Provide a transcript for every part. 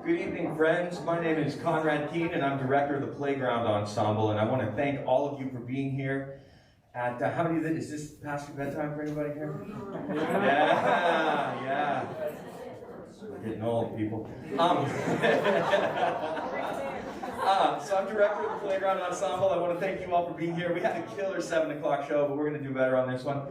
Good evening, friends. My name is Conrad Keene, and I'm director of the Playground Ensemble, and I want to thank all of you for being here. At how many is this past your bedtime for anybody here? Yeah. We're getting old, people. So I'm director of the Playground Ensemble. I want to thank you all for being here. We had a killer 7 o'clock show, but we're going to do better on this one.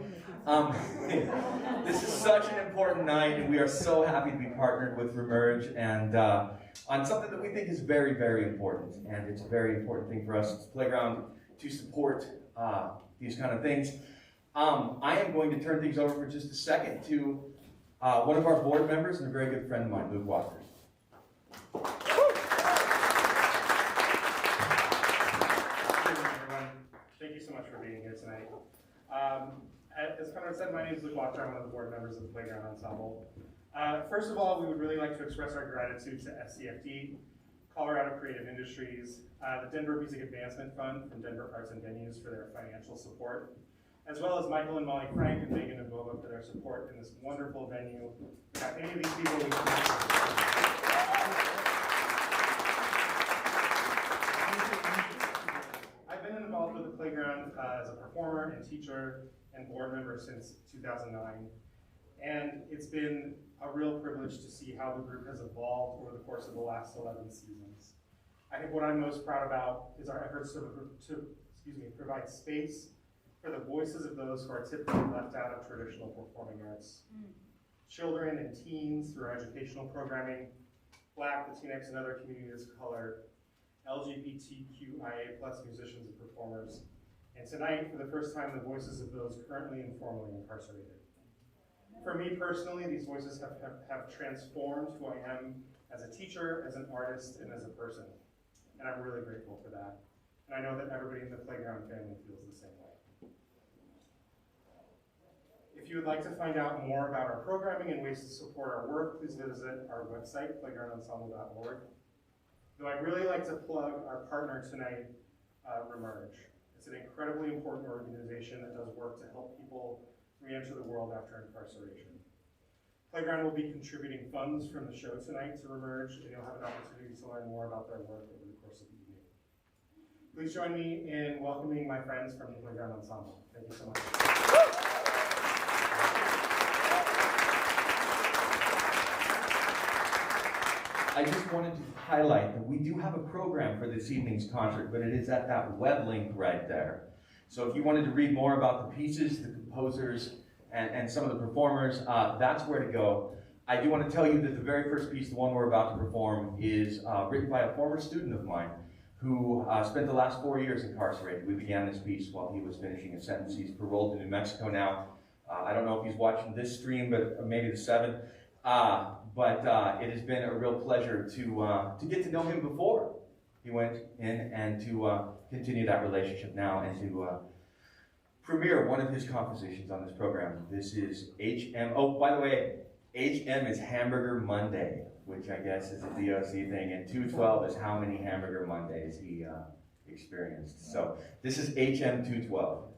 This is such an important night, and we are so happy to be partnered with Remerg and on something that we think is very, very important. And it's a very important thing for us as Playground to support these kind of things. I am going to turn things over for just a second to one of our board members and a very good friend of mine, Luke Walker. Thank you so much for being here tonight. As Conrad said, my name is Luke Walker. I'm one of the board members of the Playground Ensemble. First of all, we would really like to express our gratitude to SCFD, Colorado Creative Industries, the Denver Music Advancement Fund from Denver Arts and Venues for their financial support, as well as Michael and Molly Frank and Megan and Boba for their support in this wonderful venue. Without any of these people, we couldn't. I've been involved with the Playground as a performer and teacher and board member since 2009. And it's been a real privilege to see how the group has evolved over the course of the last 11 seasons. I think what I'm most proud about is our efforts to provide space for the voices of those who are typically left out of traditional performing arts. Children and teens through our educational programming, Black, Latinx, and other communities of color, LGBTQIA+ musicians and performers, and tonight, for the first time, the voices of those currently and formerly incarcerated. For me personally, these voices have transformed who I am as a teacher, as an artist, and as a person. And I'm really grateful for that. And I know that everybody in the Playground family feels the same way. If you would like to find out more about our programming and ways to support our work, please visit our website, playgroundensemble.org. Though I'd really like to plug our partner tonight, Remerg. It's an incredibly important organization that does work to help people re-enter the world after incarceration. Playground will be contributing funds from the show tonight to Remerg, and you'll have an opportunity to learn more about their work over the course of the evening. Please join me in welcoming my friends from the Playground Ensemble. Thank you so much. I just wanted to highlight that we do have a program for this evening's concert, but it is at that web link right there. So if you wanted to read more about the pieces, the composers, and some of the performers, that's where to go. I do want to tell you that the very first piece, the one we're about to perform, is written by a former student of mine who spent the last 4 years incarcerated. We began this piece while he was finishing his sentence. He's paroled to New Mexico now. I don't know if he's watching this stream, but maybe the 7th. But it has been a real pleasure to get to know him before he went in and to continue that relationship now and to premiere one of his compositions on this program. This is HM. Oh, by the way, HM is Hamburger Monday, which I guess is a DOC thing, and 212 is how many Hamburger Mondays he experienced. So this is HM 212.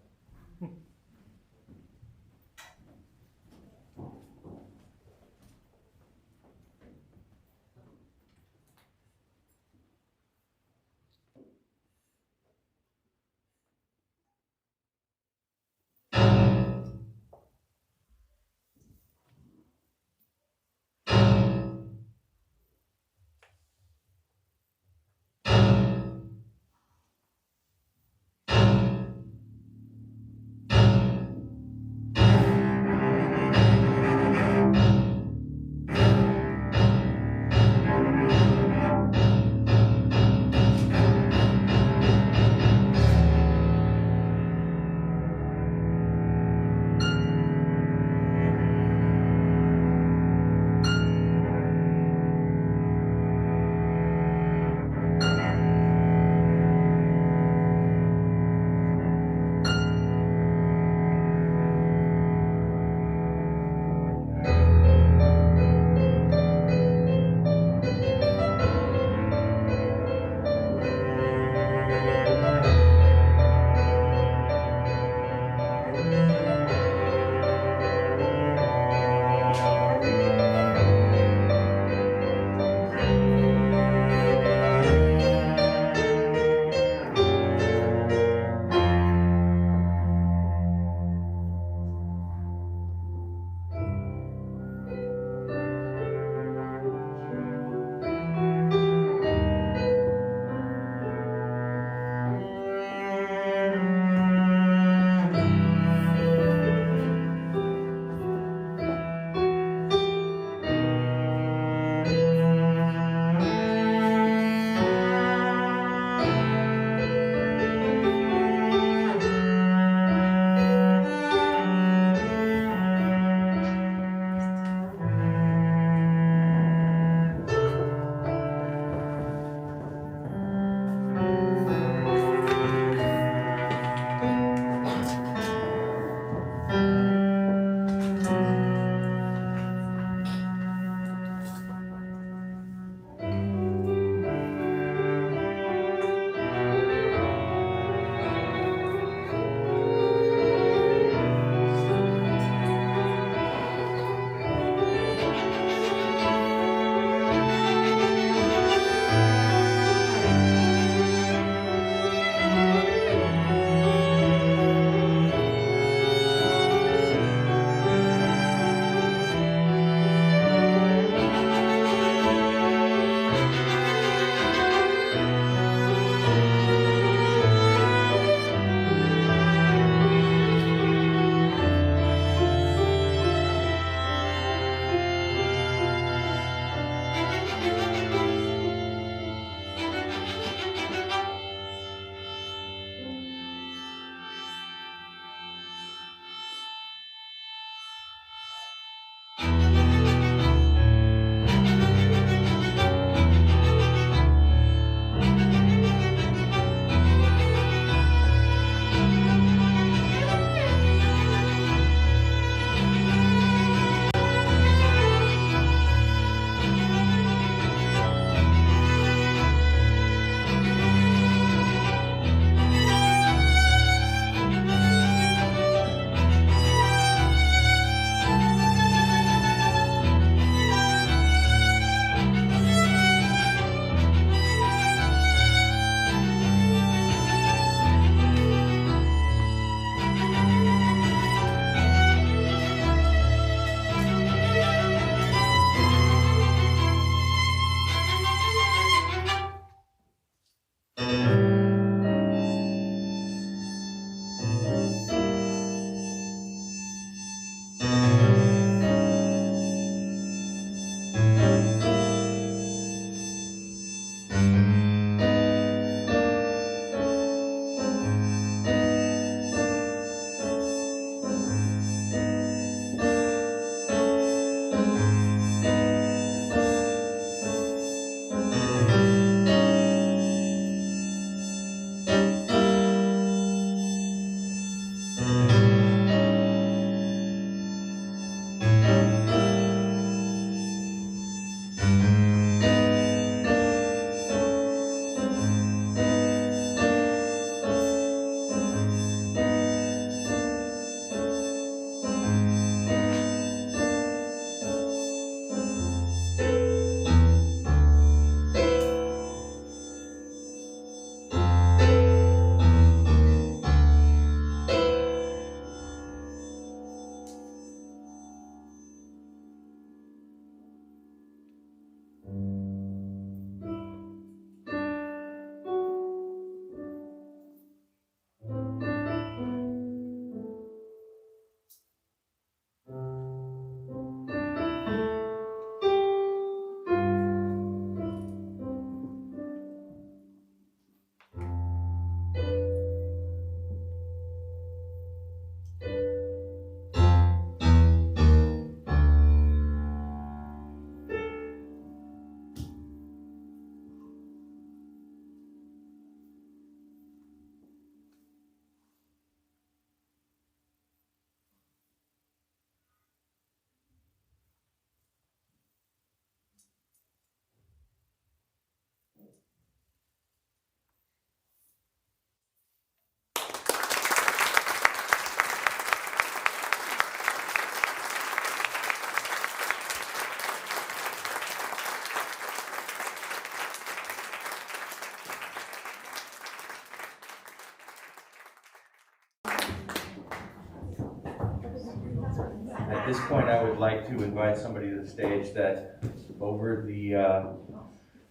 At this point, I would like to invite somebody to the stage that, over the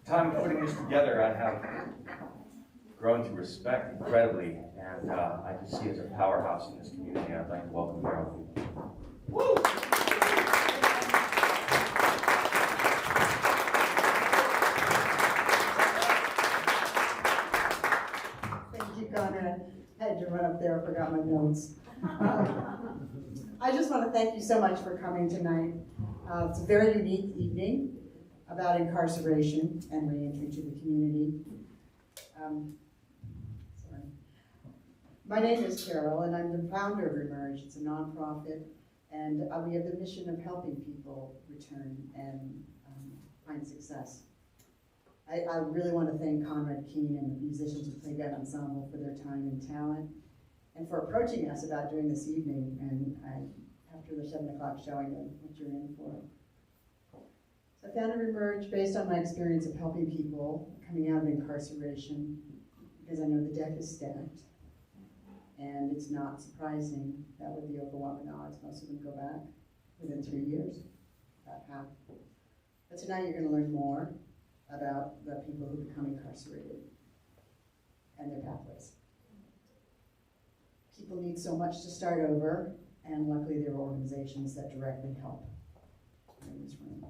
time of putting this together, I have grown to respect incredibly, and I just see as a powerhouse in this community. I'd like to welcome Harold. Woo! Thank you, Conrad. I had to run up there, I forgot my notes. I just want to thank you so much for coming tonight. It's a very unique evening about incarceration and reentry to the community. My name is Carol, and I'm the founder of Remerg. It's a nonprofit, and we have the mission of helping people return and find success. I really want to thank Conrad Keene and the musicians who played that ensemble for their time and talent, and for approaching us about doing this evening, and after the 7 o'clock showing them what you're in for. So I founded Remerg based on my experience of helping people coming out of incarceration, because I know the deck is stacked, and it's not surprising that with the overwhelming odds, most of them go back within 3 years, about half. But tonight you're going to learn more about the people who become incarcerated and their pathways. People need so much to start over, and luckily there are organizations that directly help in this room.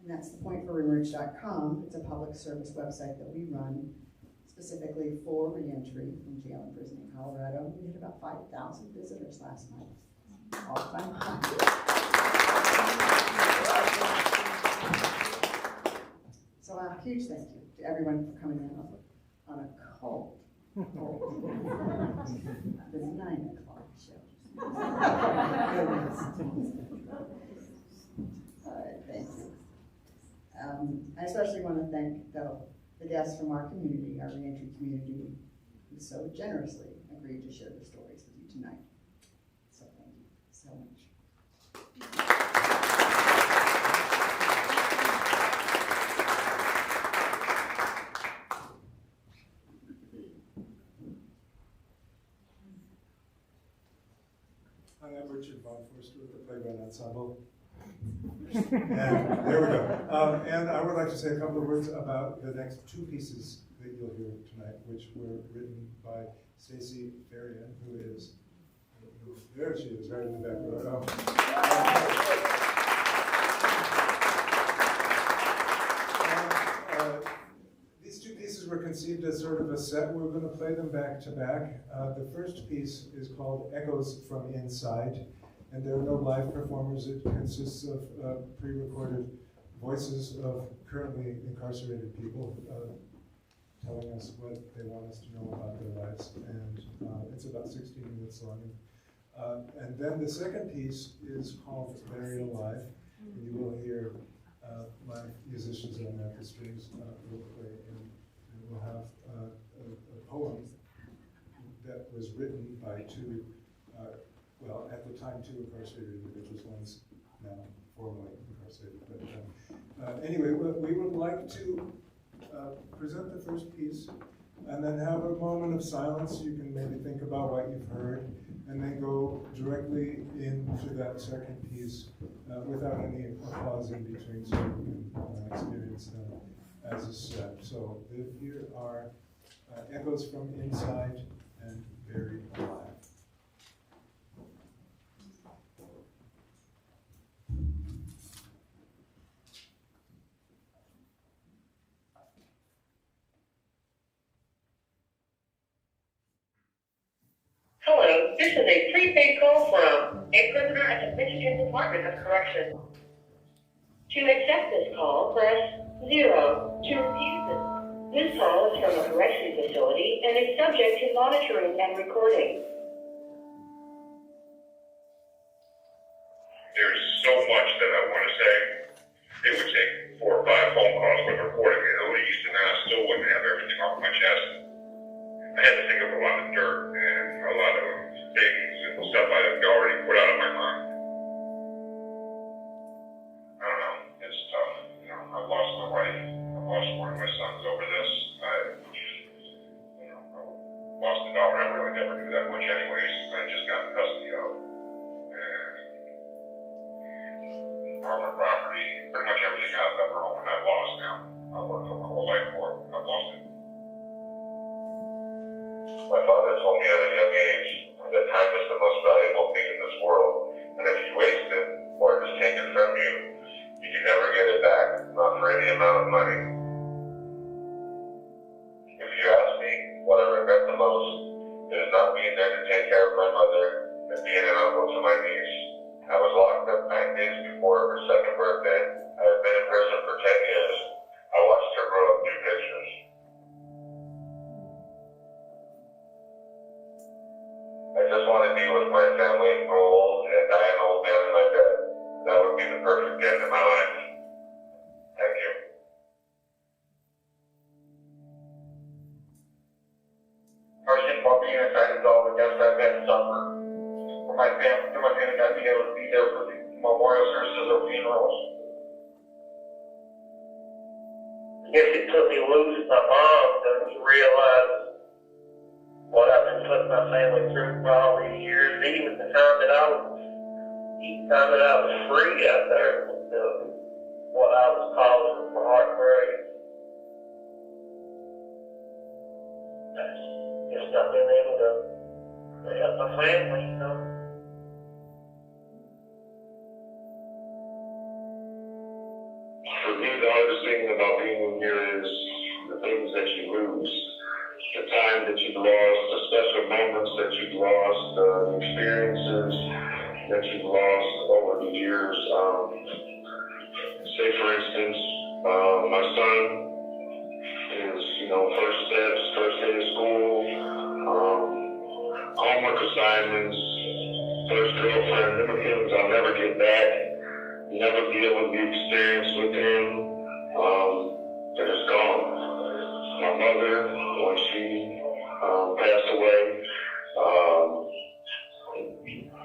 And that's the point for Remerg.com. It's a public service website that we run specifically for reentry from jail and prison in Colorado. We had about 5,000 visitors last night. All-time high. So a huge thank you to everyone for coming out on a cold, the 9 o'clock show. All right, thanks. I especially want to thank the guests from our community, our reentry community, who so generously agreed to share their stories with you tonight. So thank you so much. Hi, I'm Richard von Foerster with the Playground Ensemble. And there we go. And I would like to say a couple of words about the next 2 pieces that you'll hear tonight, which were written by Stacy Fahrion, who is, there she is, right in the back row. These 2 pieces were conceived as sort of a set. We're going to play them back to back. The first piece is called Echoes from Inside. And there are no live performers. It consists of pre-recorded voices of currently incarcerated people telling us what they want us to know about their lives. And it's about 16 minutes long. And then the second piece is called Buried Alive. And you will hear my musicians on that, the strings will play. And we'll have a poem that was written by 2 well, at the time, 2 incarcerated individuals, one's now formally incarcerated. But anyway, we would like to present the first piece and then have a moment of silence. You can maybe think about what you've heard and then go directly into that second piece without any applause in between, so you can experience them as a set. So here are Echoes from Inside and Buried Alive. Hello, this is a prepaid call from a prisoner at the Michigan Department of Correction. To accept this call, press 0. To refuse it. This call is from a correction facility and is subject to monitoring and recording. There's so much that I want to say. It would take 4 or 5 phone calls with recording it at least, and I still wouldn't have everything off my chest. I had to think of a lot of dirt and a lot of things and stuff I had already put out of my mind. I don't know, it's tough. You know, I've lost my wife, I've lost one of my sons over this. I lost a daughter I really never knew that much anyways. I just got custody of. And on my property, pretty much everything I've ever owned, I've lost now. I've worked for my whole life for it, I've lost it. My father told me at a young age that time is the most valuable thing in this world, and if you waste it, or it is taken from you, you can never get it back, not for any amount of money. If you ask me what I regret the most, it is not being there to take care of my mother and being an uncle to my niece. I was locked up 9 days before her second birthday. I have been in prison for 10 years. I watched her grow up through pictures. I just want to be with my family, grow old, and die an old man in my bed. That would be the perfect end of my life. Thank you. Person while being inside is all the deaths I've had to suffer. For my family not being able to be there for the memorial services or funerals. I guess it took me losing my mom to realize what I've been putting my family through for all these years, even the time that I was free out there, what I was causing for heartbreak. Just not being able to help my family, you know. For me, the hardest thing about being here is the things that you lose. The time that you've lost, the special moments that you've lost, the experiences that you've lost over the years. Say, for instance, my son is, first steps, first day of school, homework assignments, first girlfriend, them are things I'll never get back, never be able to be experienced with him. They're just gone. My mother, when she passed away,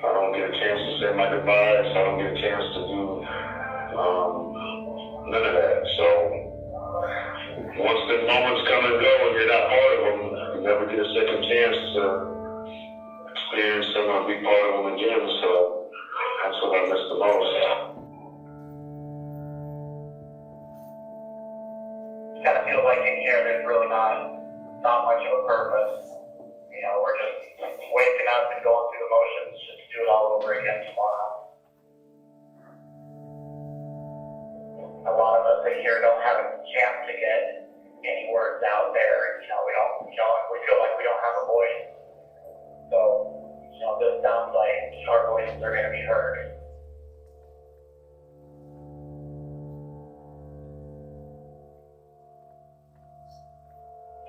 I don't get a chance to say my goodbyes. I don't get a chance to do none of that. So once the moments come and go and you're not part of them, you never get a second chance to experience them or be part of them again. So that's what I miss the most. Kind of feels like in here there's really not much of a purpose. We're just waking up and going through the motions just to do it all over again tomorrow. A lot of us in here don't have a chance to get any words out there. We feel like we don't have a voice. So, this sounds like our voices are going to be heard.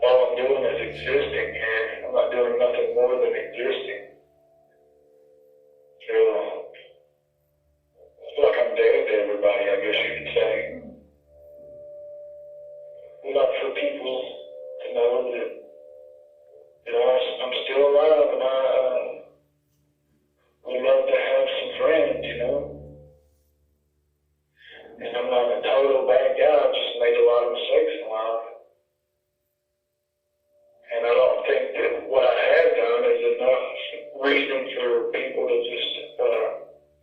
All I'm doing is existing, and I'm not doing nothing more than existing. It's like I'm dead to everybody, I guess you could say. I'd like for people to know that I'm still alive, and I would love to have some friends, And I'm not a total bad guy, I've just made a lot of mistakes in life. And I don't think that what I have done is enough reason for people to just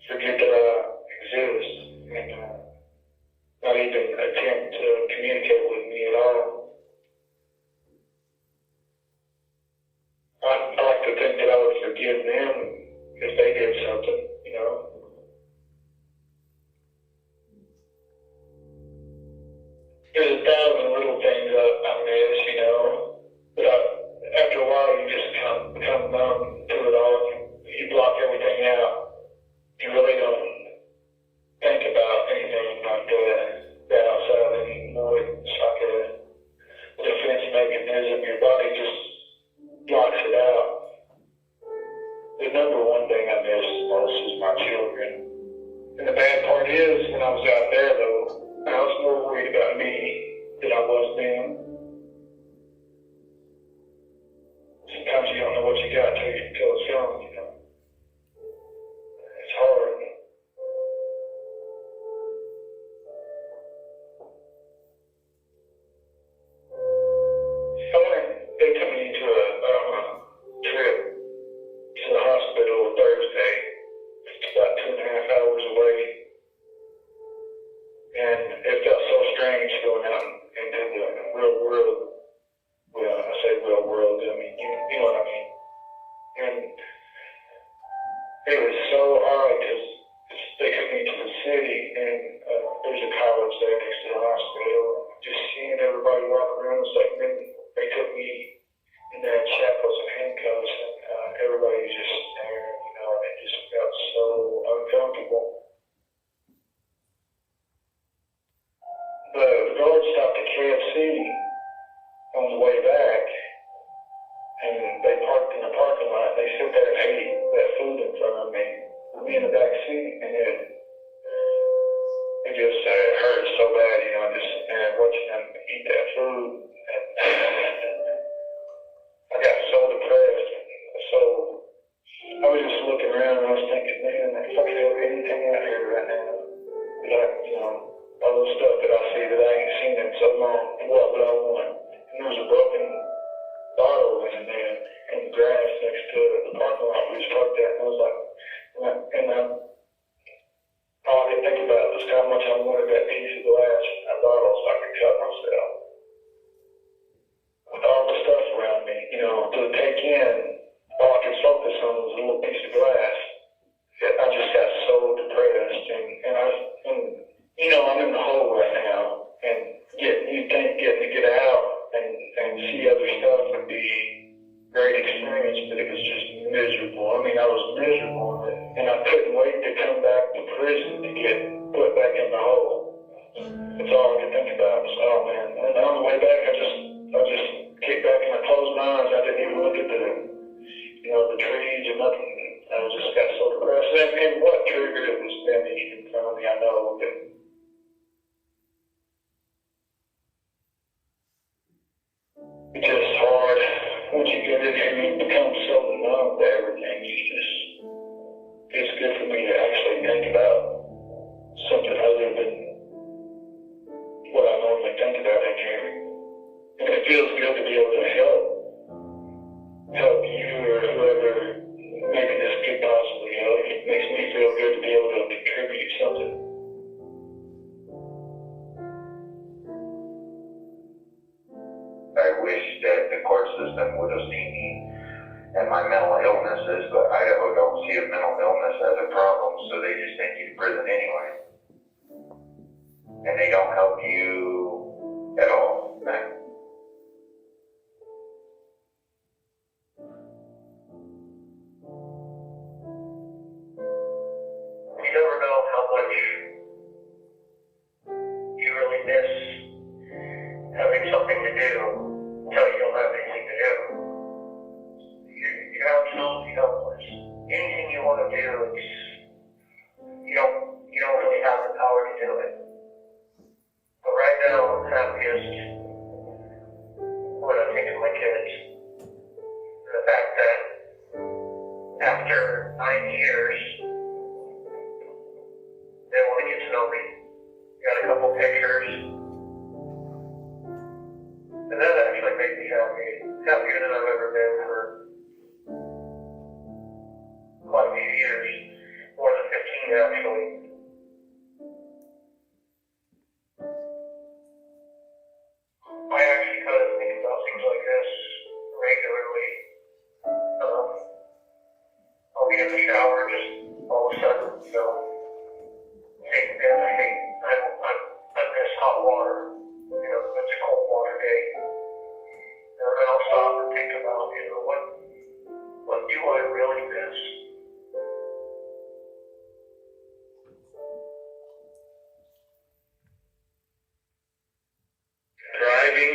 forget that I exist and not even attempt to communicate with me at all. I like to think that I would forgive them if they did something, There's 1,000 little things I miss, But after a while, you just become numb to it all. You block everything out. You really don't think about anything like that outside anymore. It's like a defense mechanism. Your body just blocks it out. The number one thing I miss most is my children. And the bad part is, when I was out there, though, I was more worried about me than I was them. Sometimes you don't know what you got till it's gone, It's hard. They took me to a trip to the hospital Thursday. It's about 2.5 hours away. And it felt so strange going out into the real world. Well, I say real world, I mean, you know what I mean. And it was so odd because they took me to the city, and there's a college there next to the hospital. Just seeing everybody walk around, it's like they took me in their shackles and handcuffs, and everybody was just staring, you know, and it just felt so uncomfortable. The guard stopped at KFC on the way back, and they parked in the parking lot. They sit there and ate that food in front of me in the back seat, and it just hurt so bad, you know, just sitting there watching them eat that food. And I got so depressed. So I was just looking around and I was thinking, man, if I could have anything out here right now, like, you know, all the stuff that I see that I ain't seen in so long, what would I want? And there was a broken bottle in there in the grass next to the parking lot we was parked at, and I was like, all I could think about was how much I wanted that piece of glass in that bottle so I could cut myself. With all the stuff around me, you know, to take in, all I could focus on was a little piece of glass. I just got so depressed, and you know, I'm in the hole right now, and getting to get out and see other stuff would be a great experience, but it was just miserable. I mean, I was miserable, and I couldn't wait to come back to prison to get put back in the hole. That's all I could think about was, oh man. And on the way back, I just kicked back and I closed my eyes. I didn't even look at the trees or nothing. I just got so depressed. And what triggered it was them eating in front of me. I know, but it's just hard. Once you get in here, you become so numb to everything. It's good for me to actually think about something other than what I normally think about in here. And it feels good to be able to help you or whoever maybe this could possibly help. It makes me feel good to be able to contribute something. I wish that the court system would have seen me and my mental illnesses, but Idaho don't see a mental illness as a problem, so they just send you to prison anyway. And they don't help you at all. You never know how much you really miss having something to do until you don't have anything to do. You're absolutely helpless. Anything you want to do, you don't really have the power to do it. But right now, I'm happiest when I think of my kids. The fact that after 9 years, they want to get to know me. Got a couple pictures. And that actually made me happy. Happier than I've ever been for quite a few years. More than 15 actually. I actually kind of think about things like this regularly. I'll be in the shower just all of a sudden, I miss hot water. You know, it's a cold water day. And then I'll stop and think about, what do I really miss? Driving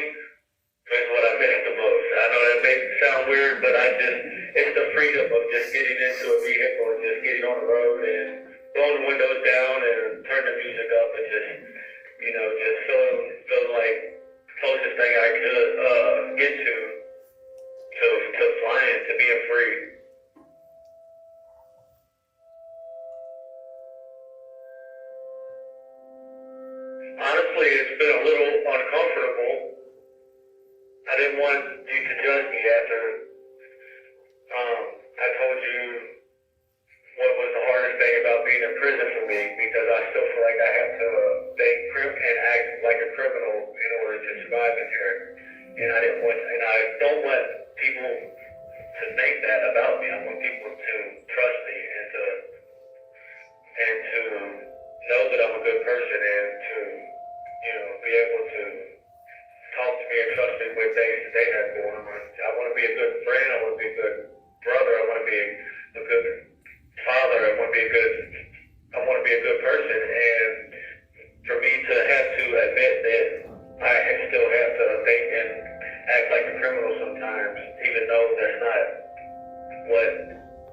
is what I miss the most. I know that makes it sound weird, but it's the freedom of just getting into a vehicle and just getting on the road and blowing the windows down and turn the music up and just feeling like the closest thing I could get to flying, to being free. Honestly, it's been a little uncomfortable. I didn't want you to judge me after I told you what was the hardest thing about being in prison for me, because I still feel like I have to stay and act like a criminal in order to survive in here. And I don't want people to think that about me. I want people to trust me and to know that I'm a good person and to, be able to talk to me and trust me with things that they have going on. I want to be a good friend. I want to be a good brother. I want to be a good father. I want to be a good person. And for me to have to admit that I still have to think and act like a criminal sometimes, even though that's not what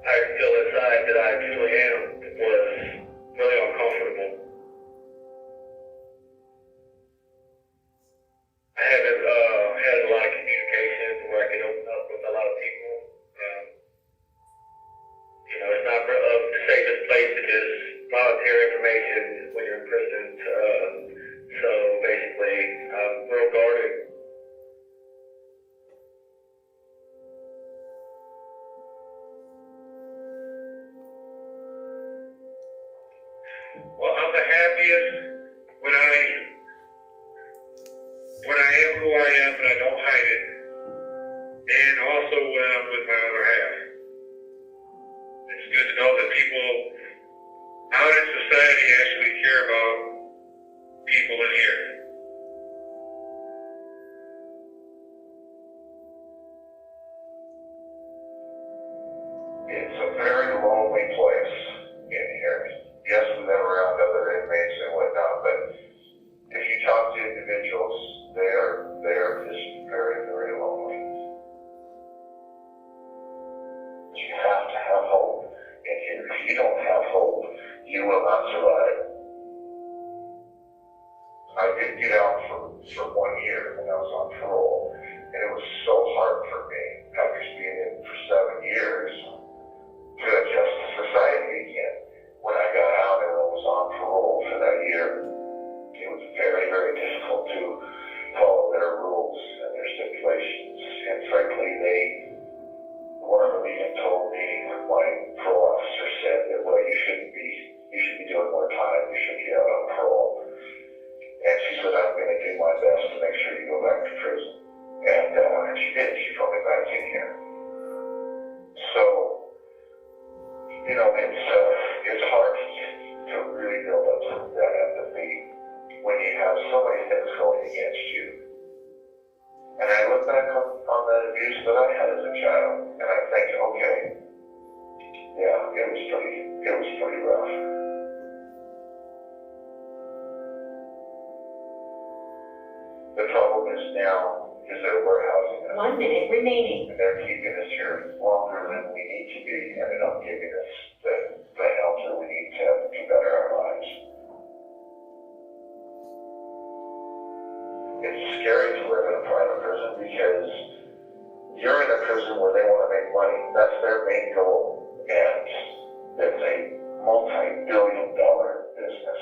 I feel inside that I truly am, was really uncomfortable. I haven't had a lot of communication where I can open up with a lot of people. It's not the safest place to just volunteer information when you're in prison. So basically, I'm real guarded. Well, I'm the happiest when I am who I am and I don't hide it. And also when I'm with my other half. It's good to know that people out in society actually care about people in here. It's a very lonely place in here. Yes, we've been around other inmates and whatnot, but if you talk to individuals, they are just very, very lonely. You have to have hope in here. If you don't have hope, you will not survive. I did get out for 1 year when I was on parole, and it was so hard for me, after being in for 7 years, to adjust to society again. When I got out and I was on parole for that year, it was very, very difficult to follow their rules and their stipulations. And frankly, one of them even told me, my parole officer said that, well, you should be doing more time, you should be out on parole. And she said, I'm going to do my best to make sure you go back to prison. And she did, she brought me back in here. So, it's hard to really build up that empathy when you have so many things going against you. And I look back on the abuse that I had as a child, and I think, okay, yeah, it was pretty rough. The problem is now they're warehousing us. 1 minute remaining. And they're keeping us here longer than we need to be, and they're not giving us the help that we need to better our lives. It's scary to live in a private prison because you're in a prison where they want to make money. That's their main goal. And it's a multi-billion-dollar business.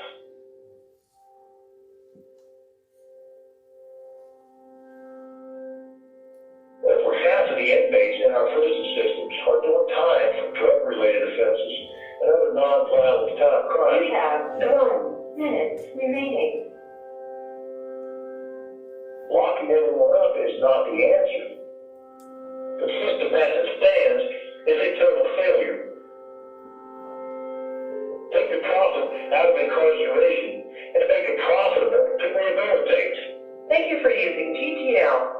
Over half of the inmates in our prison systems are doing time for drug-related offenses and other non-violent crimes. You have 1 minute remaining. Locking everyone up is not the answer. The system as it stands is a total failure. Take the profit out of incarceration and make it profitable to rehabilitate. Thank you for using GTL.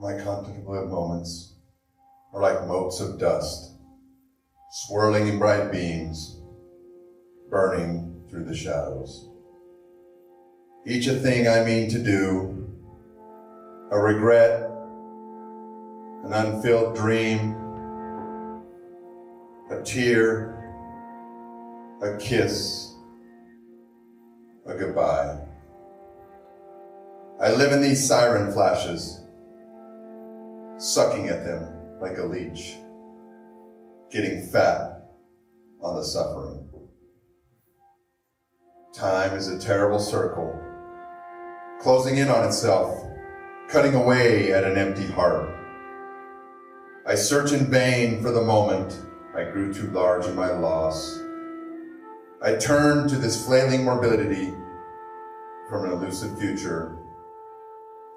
My contemplative moments are like motes of dust, swirling in bright beams, burning through the shadows. Each a thing I mean to do, a regret, an unfilled dream, a tear, a kiss, a goodbye. I live in these siren flashes, sucking at them like a leech, getting fat on the suffering. Time is a terrible circle, closing in on itself, cutting away at an empty heart. I search in vain for the moment I grew too large in my loss. I turn to this flailing morbidity from an elusive future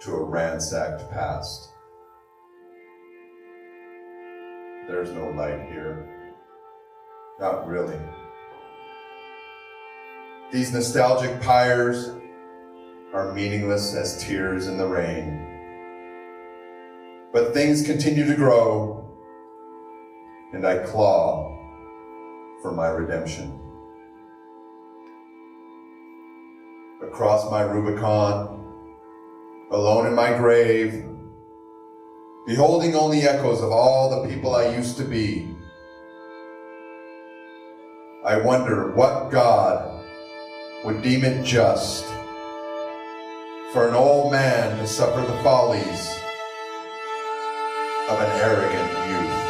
to a ransacked past. There's no light here. Not really. These nostalgic pyres are meaningless as tears in the rain. But things continue to grow, and I claw for my redemption. Across my Rubicon, alone in my grave, beholding only echoes of all the people I used to be, I wonder what God would deem it just for an old man to suffer the follies of an arrogant youth.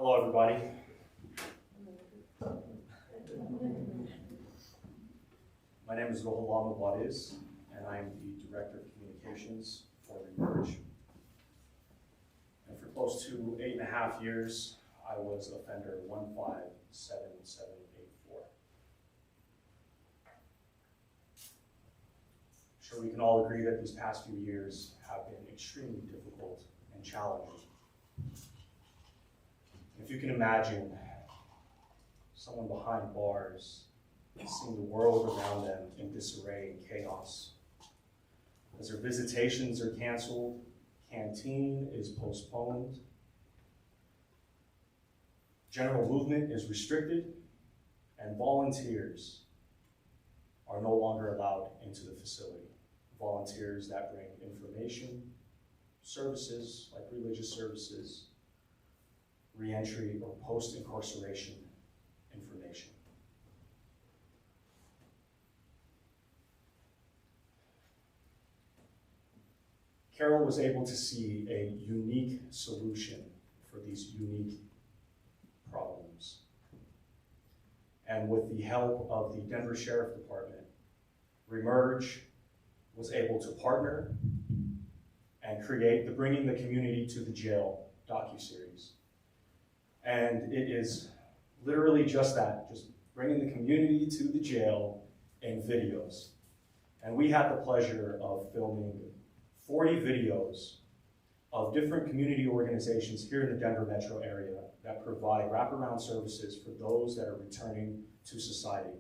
Hello, everybody. My name is Julyan, and I am the Director of Communications for Remerg. And for close to 8.5 years, I was offender 157784. I'm sure we can all agree that these past few years have been extremely difficult and challenging. If you can imagine someone behind bars, seeing the world around them in disarray and chaos. As their visitations are canceled, canteen is postponed, general movement is restricted, and volunteers are no longer allowed into the facility. Volunteers that bring information, services like religious services, reentry, or post-incarceration information. Carol was able to see a unique solution for these unique problems. And with the help of the Denver Sheriff Department, Remerg was able to partner and create the Bringing the Community to the Jail docuseries. And it is literally just that, just bringing the community to the jail in videos. And we had the pleasure of filming 40 videos of different community organizations here in the Denver metro area that provide wraparound services for those that are returning to society.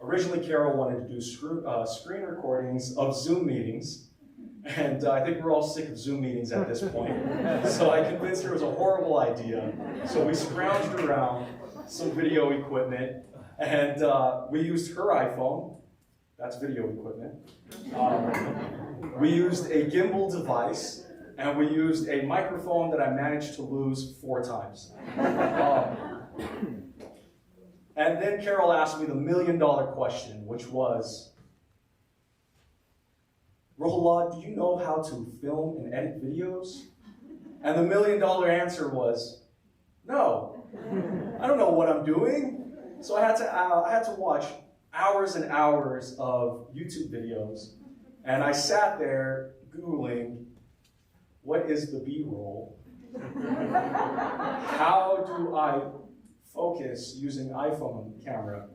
Originally, Carol wanted to do screen recordings of Zoom meetings, and I think we're all sick of Zoom meetings at this point. So I convinced her it was a horrible idea. So we scrounged around some video equipment, and we used her iPhone. That's video equipment. We used a gimbal device, and we used a microphone that I managed to lose 4 times. And then Carol asked me the $1 million question, which was, Roland, do you know how to film and edit videos? And the $1 million answer was, no, I don't know what I'm doing. So I had to watch hours and hours of YouTube videos, and I sat there Googling, what is the B-roll? How do I focus using iPhone camera?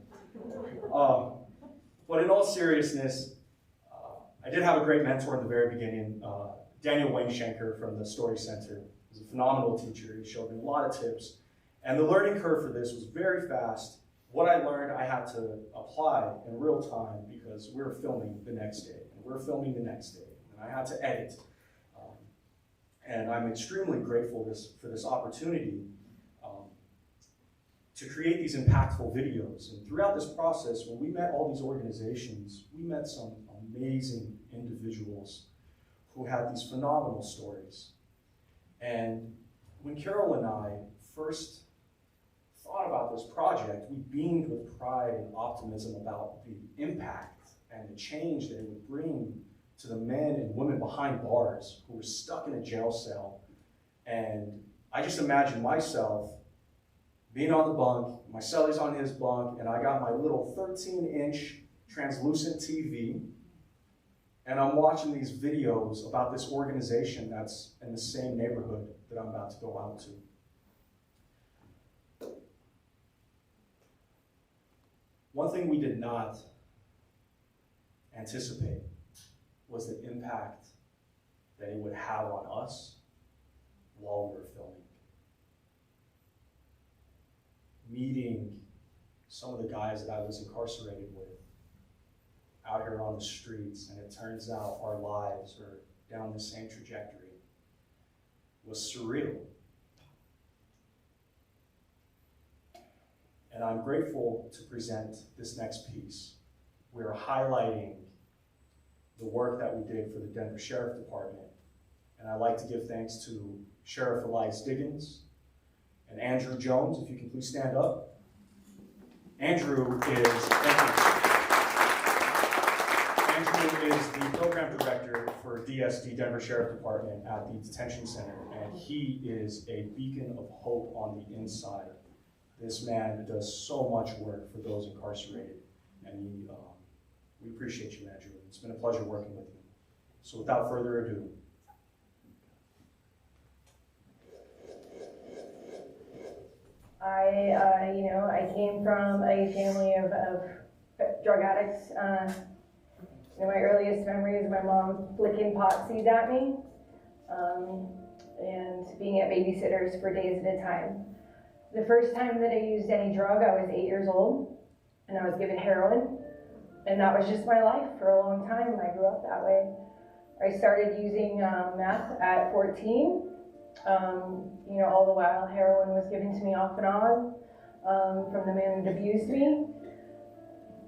But in all seriousness, I did have a great mentor in the very beginning. Daniel Wayne Schenker from the Story Center. He was a phenomenal teacher. He showed me a lot of tips. And the learning curve for this was very fast. What I learned, I had to apply in real time because we were filming the next day, and we were filming the next day, and I had to edit. And I'm extremely grateful for this opportunity to create these impactful videos. And throughout this process, when we met all these organizations, we met some amazing individuals who had these phenomenal stories. And when Carol and I first thought about this project, we beamed with pride and optimism about the impact and the change that it would bring to the men and women behind bars who were stuck in a jail cell. And I just imagined myself being on the bunk, my celly's on his bunk, and I got my little 13-inch translucent TV, and I'm watching these videos about this organization that's in the same neighborhood that I'm about to go out to. One thing we did not anticipate was the impact that it would have on us while we were filming. Meeting some of the guys that I was incarcerated with out here on the streets, and it turns out our lives are down the same trajectory, was surreal. And I'm grateful to present this next piece. We're highlighting the work that we did for the Denver Sheriff Department. And I'd like to give thanks to Sheriff Elias Diggins and Andrew Jones, if you can please stand up. Andrew is the program director for DSD, Denver Sheriff Department, at the detention center, and he is a beacon of hope on the inside. This man does so much work for those incarcerated, and we appreciate you, Andrew. It's been a pleasure working with you. So without further ado, I came from a family of drug addicts. My earliest memories of my mom flicking pot seeds at me and being at babysitters for days at a time. The first time that I used any drug, I was 8 years old, and I was given heroin, and that was just my life for a long time. I grew up that way. I started using meth at 14. All the while heroin was given to me off and on from the man that abused me.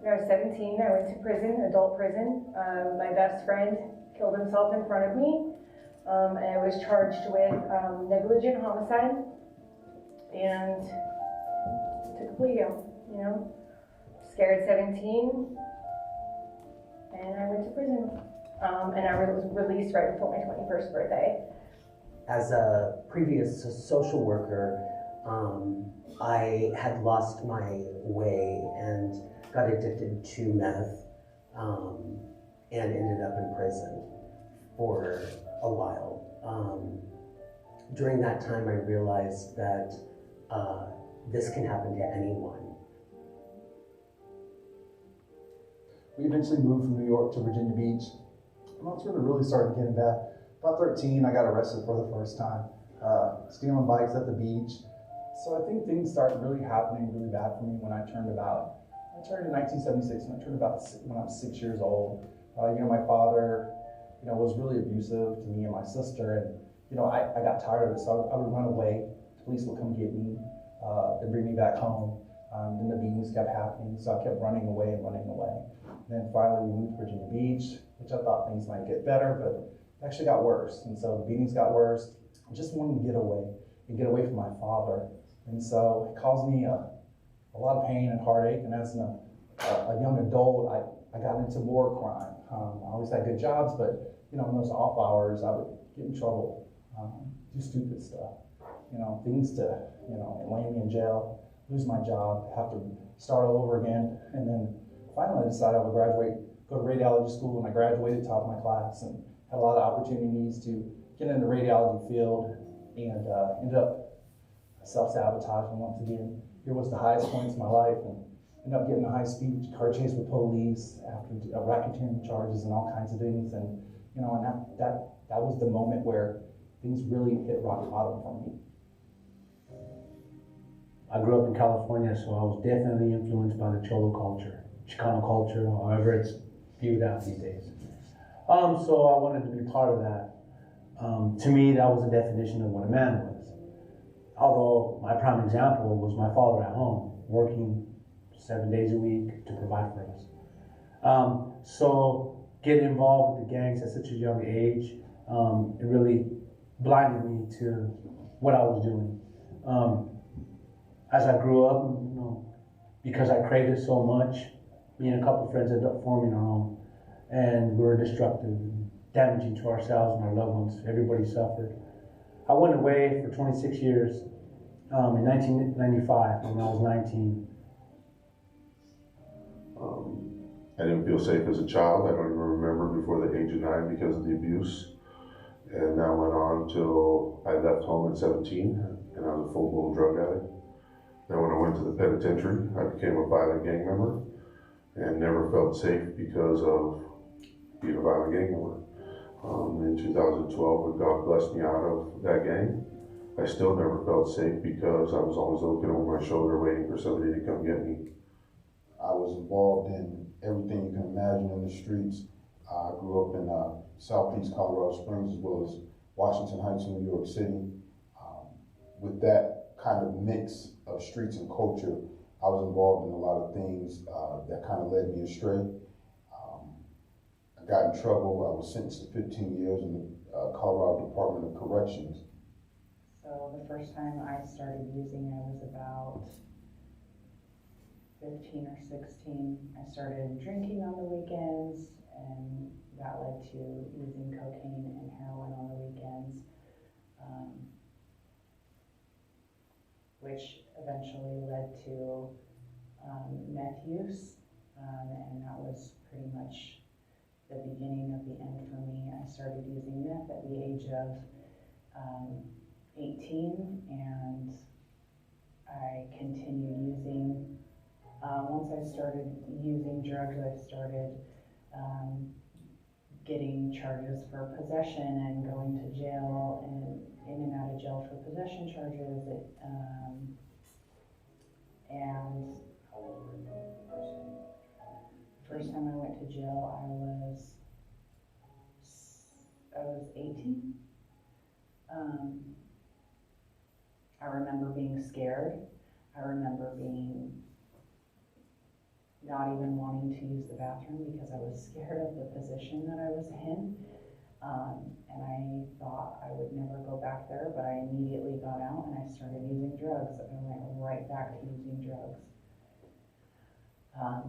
When I was 17, I went to prison, adult prison. My best friend killed himself in front of me, and I was charged with negligent homicide and took a plea deal, you know. Scared 17, and I went to prison. And I was released right before my 21st birthday. As a previous social worker, I had lost my way and got addicted to meth and ended up in prison for a while. During that time, I realized that this can happen to anyone. We eventually moved from New York to Virginia Beach. And that's when it really started getting bad. About 13, I got arrested for the first time, stealing bikes at the beach. So I think things started really happening really bad for me when I turned in 1976, when I was 6 years old. My father, was really abusive to me and my sister, and I got tired of it, so I would run away. Police would come get me, and bring me back home. Then the beatings kept happening, so I kept running away. And then finally we moved to Virginia Beach, which I thought things might get better, but it actually got worse. And so the beatings got worse. I just wanted to get away from my father. And so it caused me a lot of pain and heartache. And as a young adult, I got into more crime. I always had good jobs, but in those off hours, I would get in trouble, do stupid stuff. Things to land me in jail, lose my job, have to start all over again, and then finally I decided I would go to radiology school, and I graduated top of my class and had a lot of opportunities to get in the radiology field, and ended up self-sabotaging once again. Here was the highest points of my life, and ended up getting a high-speed car chase with police after racketeering charges and all kinds of things, and that was the moment where things really hit rock bottom for me. I grew up in California, so I was definitely influenced by the Cholo culture, Chicano culture, however it's viewed out these days. So I wanted to be part of that. To me, that was the definition of what a man was. Although my prime example was my father at home, working 7 days a week to provide for us. So getting involved with the gangs at such a young age, it really blinded me to what I was doing. As I grew up, because I craved it so much, me and a couple of friends ended up forming our own, and we were destructive and damaging to ourselves and our loved ones. Everybody suffered. I went away for 26 years in 1995 when I was 19. I didn't feel safe as a child. I don't even remember before the age of 9 because of the abuse. And that went on till I left home at 17, and I was a full-blown drug addict. Then when I went to the penitentiary, I became a violent gang member and never felt safe because of being a violent gang member. In 2012, when God blessed me out of that gang, I still never felt safe because I was always looking over my shoulder waiting for somebody to come get me. I was involved in everything you can imagine in the streets. I grew up in Southeast Colorado Springs as well as Washington Heights, New York City. With that kind of mix of streets and culture, I was involved in a lot of things that kind of led me astray. I got in trouble. I was sentenced to 15 years in the Colorado Department of Corrections. So the first time I started using, I was about 15 or 16. I started drinking on the weekends, and that led to using cocaine and heroin on the weekends, which eventually led to meth use, and that was pretty much the beginning of the end for me. I started using meth at the age of 18, and I continued using. Once I started using drugs, I started getting charges for possession and going to jail and in and out of jail for possession charges. And first time I went to jail, I was 18. I remember being scared. I remember being not even wanting to use the bathroom because I was scared of the position that I was in. And I thought I would never go back there, but I immediately got out and I started using drugs. I went right back to using drugs. I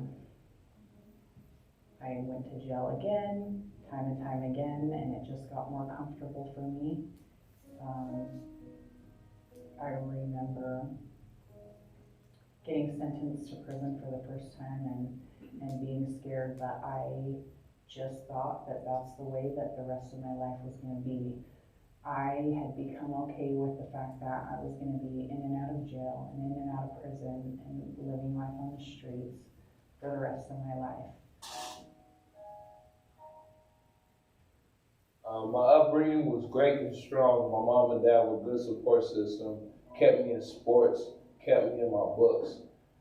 went to jail again, time and time again, and it just got more comfortable for me. I remember getting sentenced to prison for the first time and being scared, but I just thought that that's the way that the rest of my life was going to be. I had become okay with the fact that I was going to be in and out of jail and in and out of prison and living life on the streets for the rest of my life. My upbringing was great and strong. My mom and dad were a good support system, kept me in sports, kept me in my books.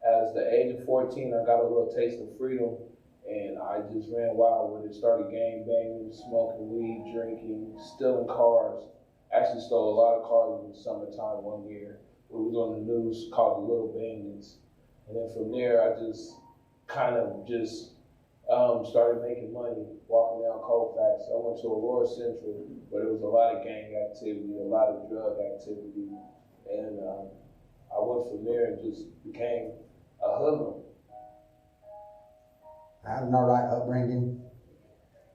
At the age of 14, I got a little taste of freedom, and I just ran wild with it. Started gang banging, smoking weed, drinking, stealing cars. Actually stole a lot of cars in the summertime one year. It was on the news called the Little Bandits. And then from there, I just kind of started making money, walking down Colfax. I went to Aurora Central, but it was a lot of gang activity, a lot of drug activity. And I went from there and just became a hoodlum. I had an alright upbringing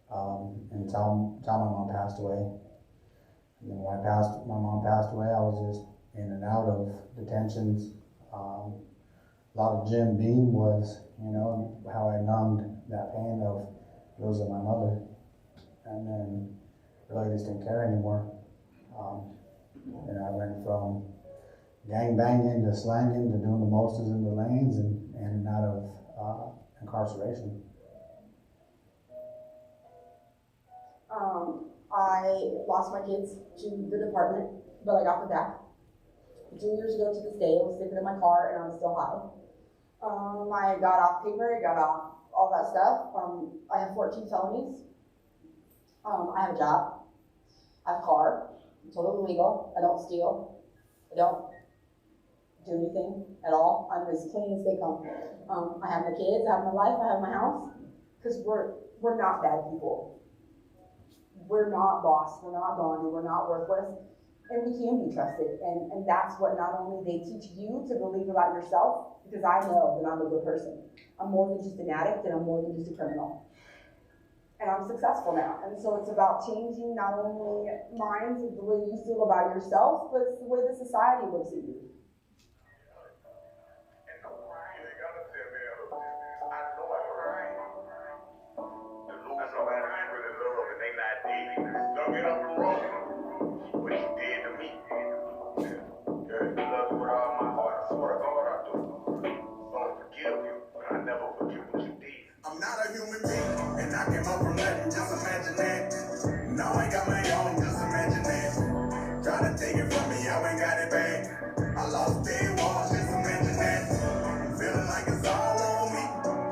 until my mom passed away. And then when my mom passed away, I was just in and out of detentions. A lot of Jim Beam was, how I numbed that pain of losing my mother. And then really just didn't care anymore. And I went from gang banging to slanging to doing the mosters in the lanes and out of incarceration. I lost my kids to the department, but I got them back. 2 years ago to this day, I was sleeping in my car and I was still high. I got off paper, I got off all that stuff. I have 14 felonies. I have a job. I have a car. I'm totally legal. I don't steal. I don't do anything at all. I'm as clean as they come. I have my kids, I have my life, I have my house. Because we're not bad people. We're not lost, we're not gone, we're not worthless, and we can be trusted. And that's what not only they teach you to believe about yourself, because I know that I'm a good person. I'm more than just an addict, and I'm more than just a criminal. And I'm successful now. And so it's about changing not only minds of the way you feel about yourself, but it's the way the society looks at you. I'm not a human being, and I came up from nothing, just imagine that. Now I got my own, just imagine that. Trying to take it from me, I ain't got it back. I lost day walls, just imagine that. Feeling like it's all on me.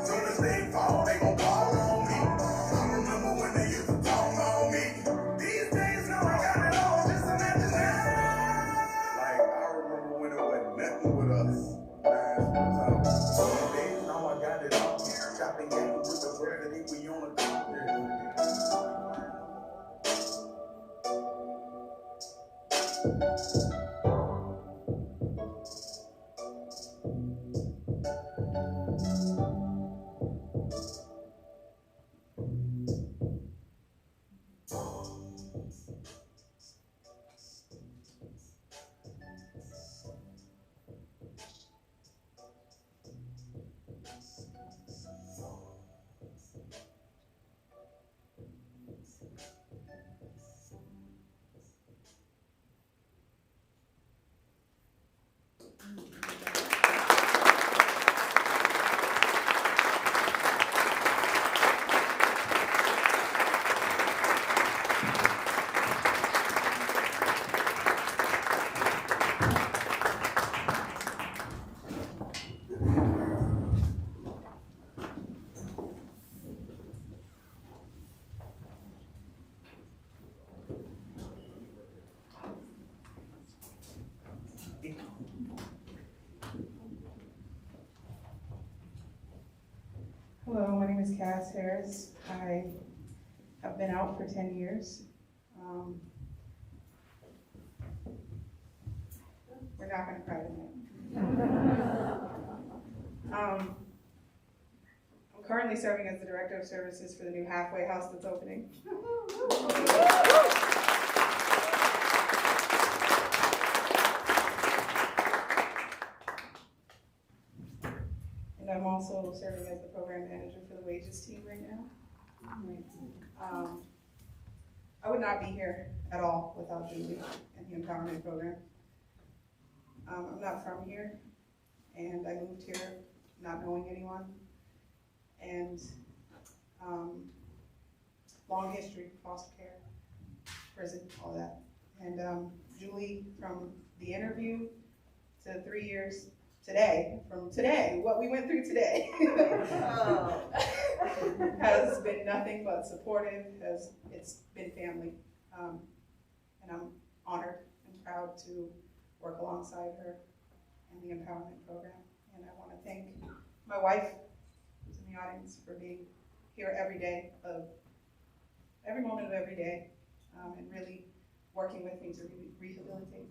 Soon as they fall, they gon' call on me. I remember when they used to talk on me. These days, now I got it all, just imagine that. Like, I remember when it wasn't nothing with us. Some days, now I got it all. Chopping game with the president, we on a call. is Cass Harris. I have been out for 10 years. We're not going to cry tonight. I'm currently serving as the Director of Services for the new halfway house that's opening. And I'm also serving as the Program Manager for the wages team right now. I would not be here at all without Julie and the Empowerment Program. I'm not from here, and I moved here not knowing anyone, and long history, foster care, prison, all that. And Julie, from the interview to 3 years today, from today, what we went through today, has been nothing but supportive. It's been family, and I'm honored and proud to work alongside her in the Empowerment Program. And I want to thank my wife, who's in the audience, for being here every day every moment of every day, and really working with me to rehabilitate.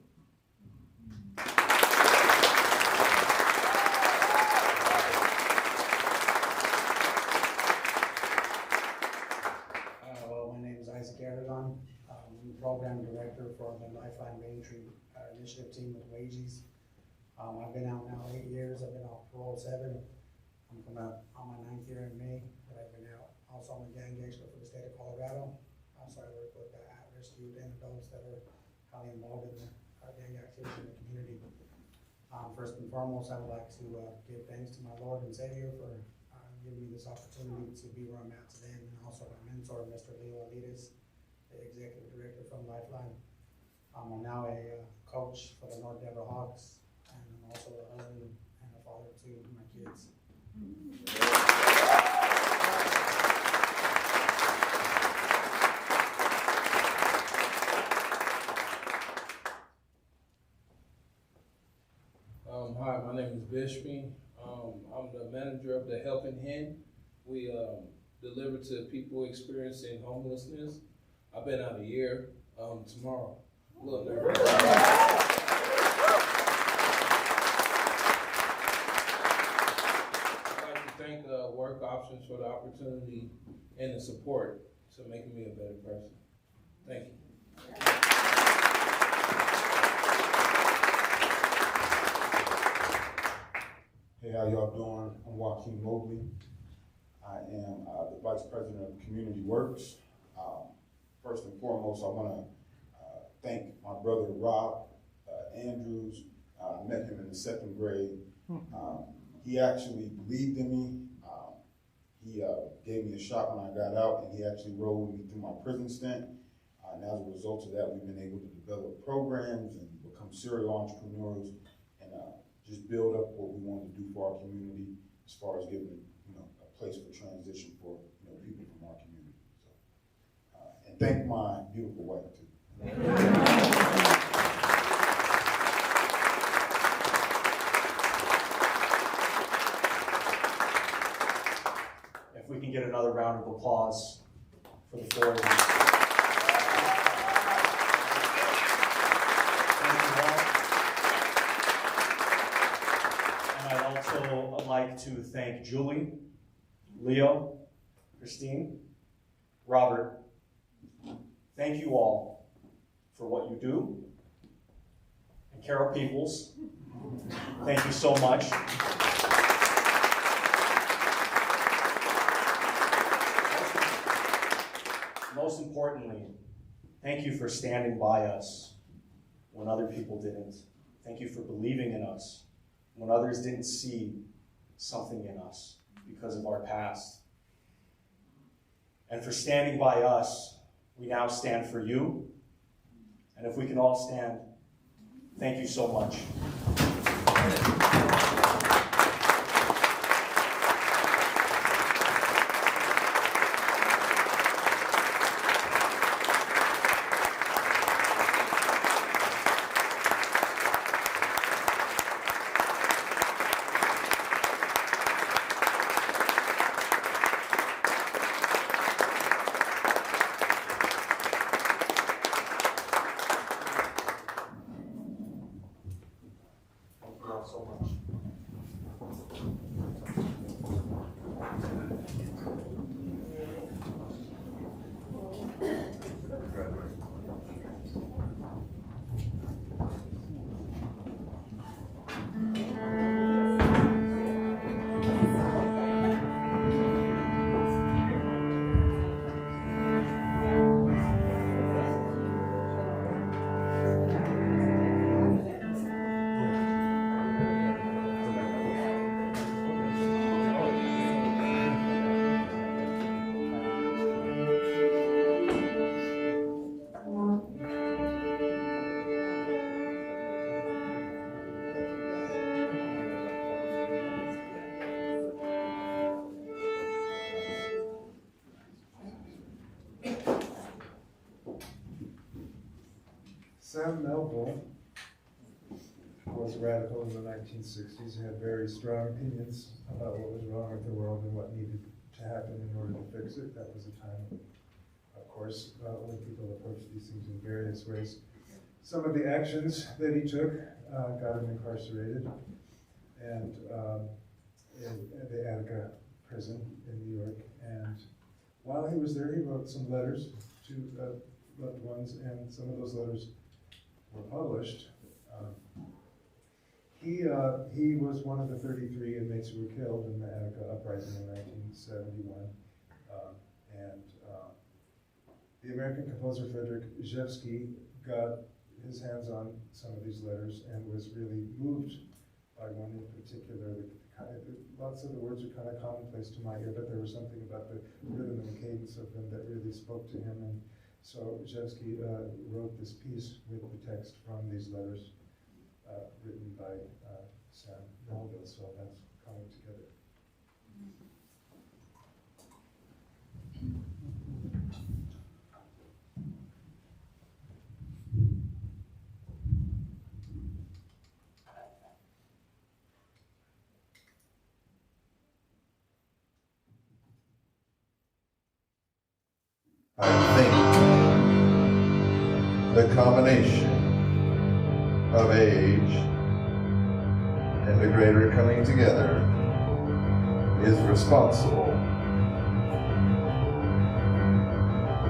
Well, my name is Isaac Erdogan. I'm the Program Director for the Lifeline Reentry Initiative team with Wages. I've been out now 8 years. I've been off parole 7. I'm coming up on my 9th year in May, but I've been out. Also, I'm a gang expert for the state of Colorado. So I work with at-risk youth and adults that are highly involved in gang activity in the community. First and foremost, I would like to give thanks to my Lord and Savior for giving me this opportunity to be where I'm at today, and also my mentor, Mr. Leo Alitas, the Executive Director from Lifeline. I'm now a coach for the North Denver Hawks, and I'm also a husband and a father to my kids. Hi, my name is Bishby. I'm the manager of the Helping Hand. We deliver to people experiencing homelessness. I've been out a year tomorrow. A little nervous. I'd like to thank Work Options for the opportunity and the support to making me a better person. Thank you. Hey, how y'all doing? I'm Joaquin Mobley. I am the Vice President of Community Works. First and foremost, I want to thank my brother Rob Andrews. I met him in the 2nd grade. He actually believed in me. He gave me a shot when I got out, and he actually rode me through my prison stint. And as a result of that, we've been able to develop programs and become serial entrepreneurs, and just build up what we want to do for our community as far as giving a place for transition for people from our community. So, and thank my beautiful wife too. If we can get another round of applause for the 4 of you. I'd also like to thank Julie, Leo, Christine, Robert. Thank you all for what you do. And Carol Peoples, thank you so much. Most importantly, thank you for standing by us when other people didn't. Thank you for believing in us when others didn't see something in us because of our past. And for standing by us, we now stand for you. And if we can all stand, thank you so much. Sam Melville was radical in the 1960s. He had very strong opinions about what was wrong with the world and what needed to happen in order to fix it. That was a time, of course, when people approached these things in various ways. Some of the actions that he took got him incarcerated, and in the Attica prison in New York. And while he was there, he wrote some letters to loved ones, and some of those letters were published. He was one of the 33 inmates who were killed in the Attica uprising in 1971. The American composer Frederic Rzewski got his hands on some of these letters and was really moved by one in particular. Lots of the words are kind of commonplace to my ear, but there was something about the rhythm and cadence of them that really spoke to him. And so Rzewski wrote this piece with the text from these letters written by Sam Melville. So that's coming together. I think the combination of age and the greater coming together is responsible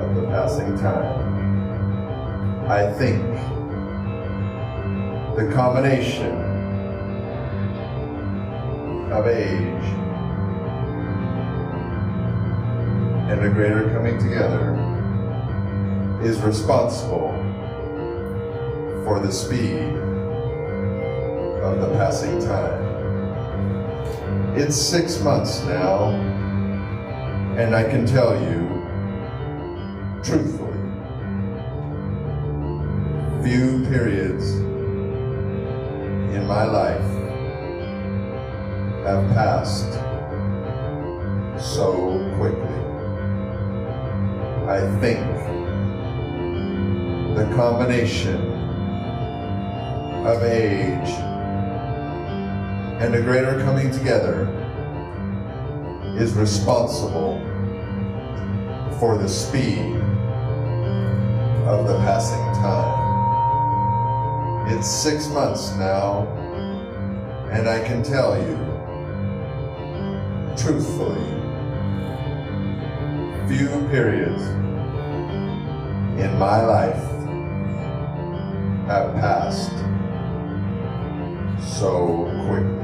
of the passing time. I think the combination of age and a greater coming together is responsible for the speed of the passing time. It's 6 months now, and I can tell you, truthfully, few periods in my life have passed so quickly. I think the combination of age and a greater coming together is responsible for the speed of the passing time. It's 6 months now, and I can tell you, truthfully, few periods in my life have passed so quickly.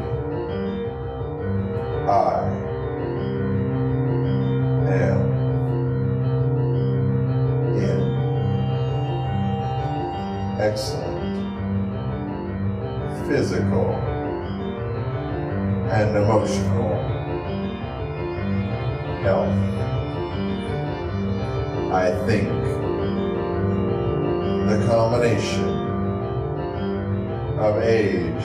I am in excellent physical and emotional health. I think the combination of age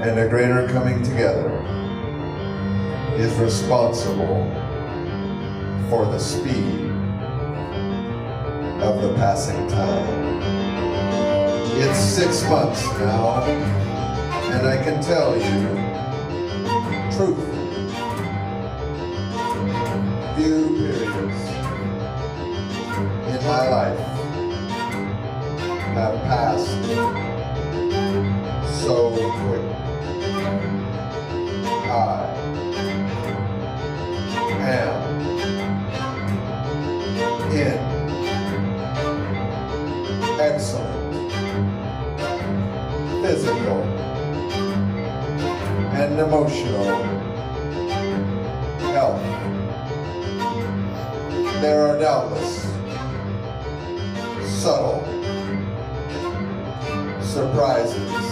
and a greater coming together is responsible for the speed of the passing time. It's 6 months now, and I can tell you, truthfully, few periods in my life have passed so quickly. I am in excellent physical and emotional health. There are doubtless subtle surprises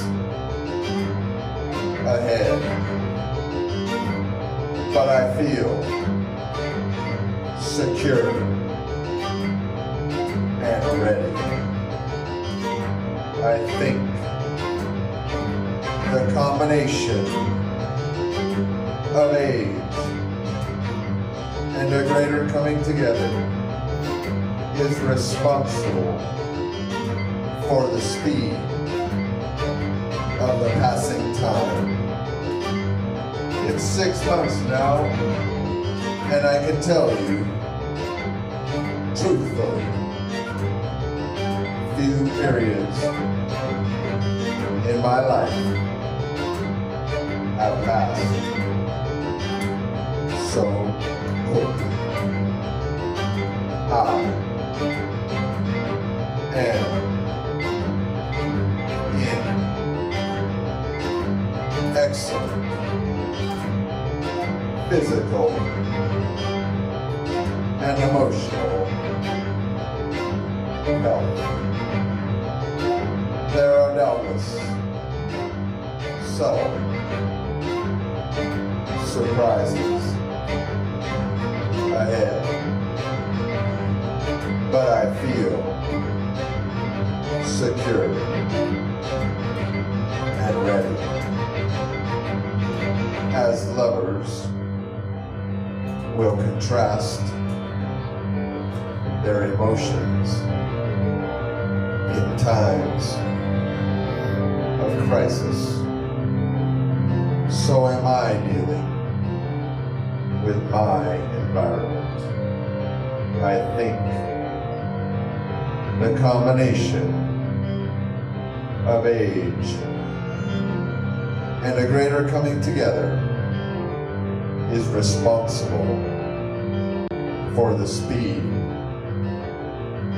ahead, but I feel secure and ready. I think the combination of age and a greater coming together is responsible for the speed of the passing time. It's 6 months now, and I can tell you, truthfully, few periods in my life have passed so quickly. I am in excellent physical and emotional health. There are doubtless subtle surprises ahead, but I feel secure and ready as lovers will contrast their emotions in times of crisis. So am I dealing with my environment. I think the combination of age and a greater coming together is responsible for the speed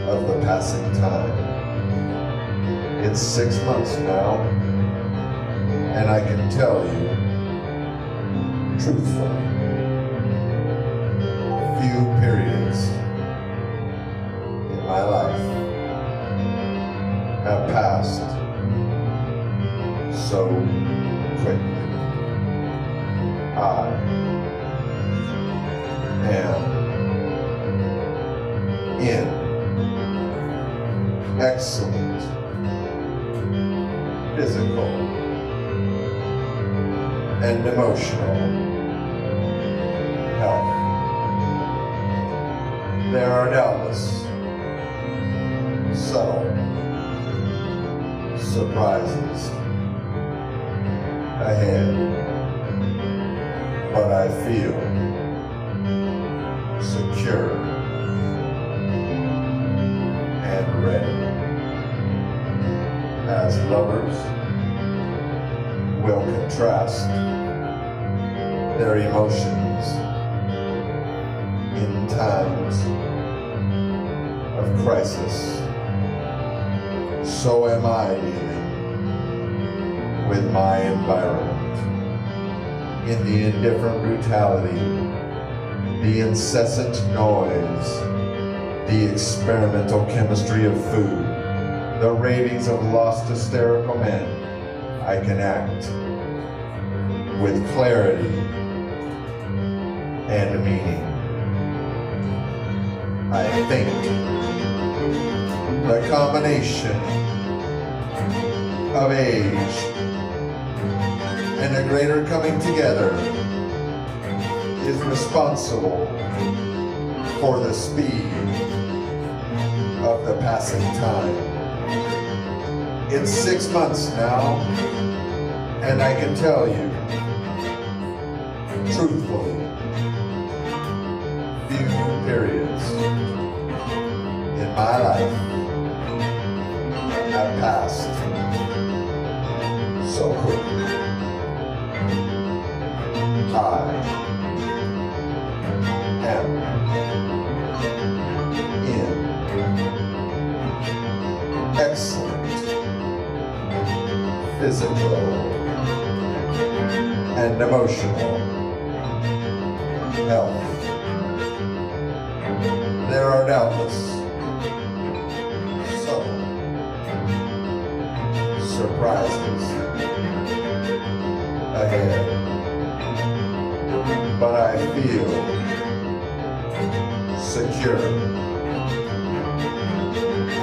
of the passing time. It's 6 months now, and I can tell you, truthfully, few periods in my life have passed so quickly. I am in excellent physical and emotional health. There are doubtless subtle surprises ahead, but I feel secure and ready as lovers will contrast their emotions in times of crisis. So am I dealing with my environment in the indifferent brutality, the incessant noise, the experimental chemistry of food, the ravings of lost hysterical men. I can act with clarity and meaning. I think the combination of age and a greater coming together is responsible for the speed of the passing time. It's 6 months now, and I can tell you, truthfully, few periods in my life have passed so quickly. I am in excellent physical and emotional health. There are doubtless subtle surprises ahead, but I feel secure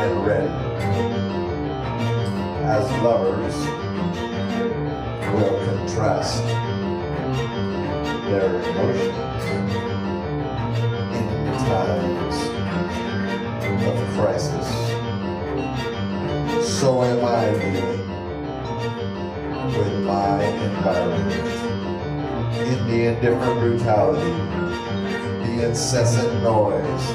and ready as lovers will contrast their emotions in times of crisis. So so am I dealing with my environment. In the indifferent brutality, the incessant noise,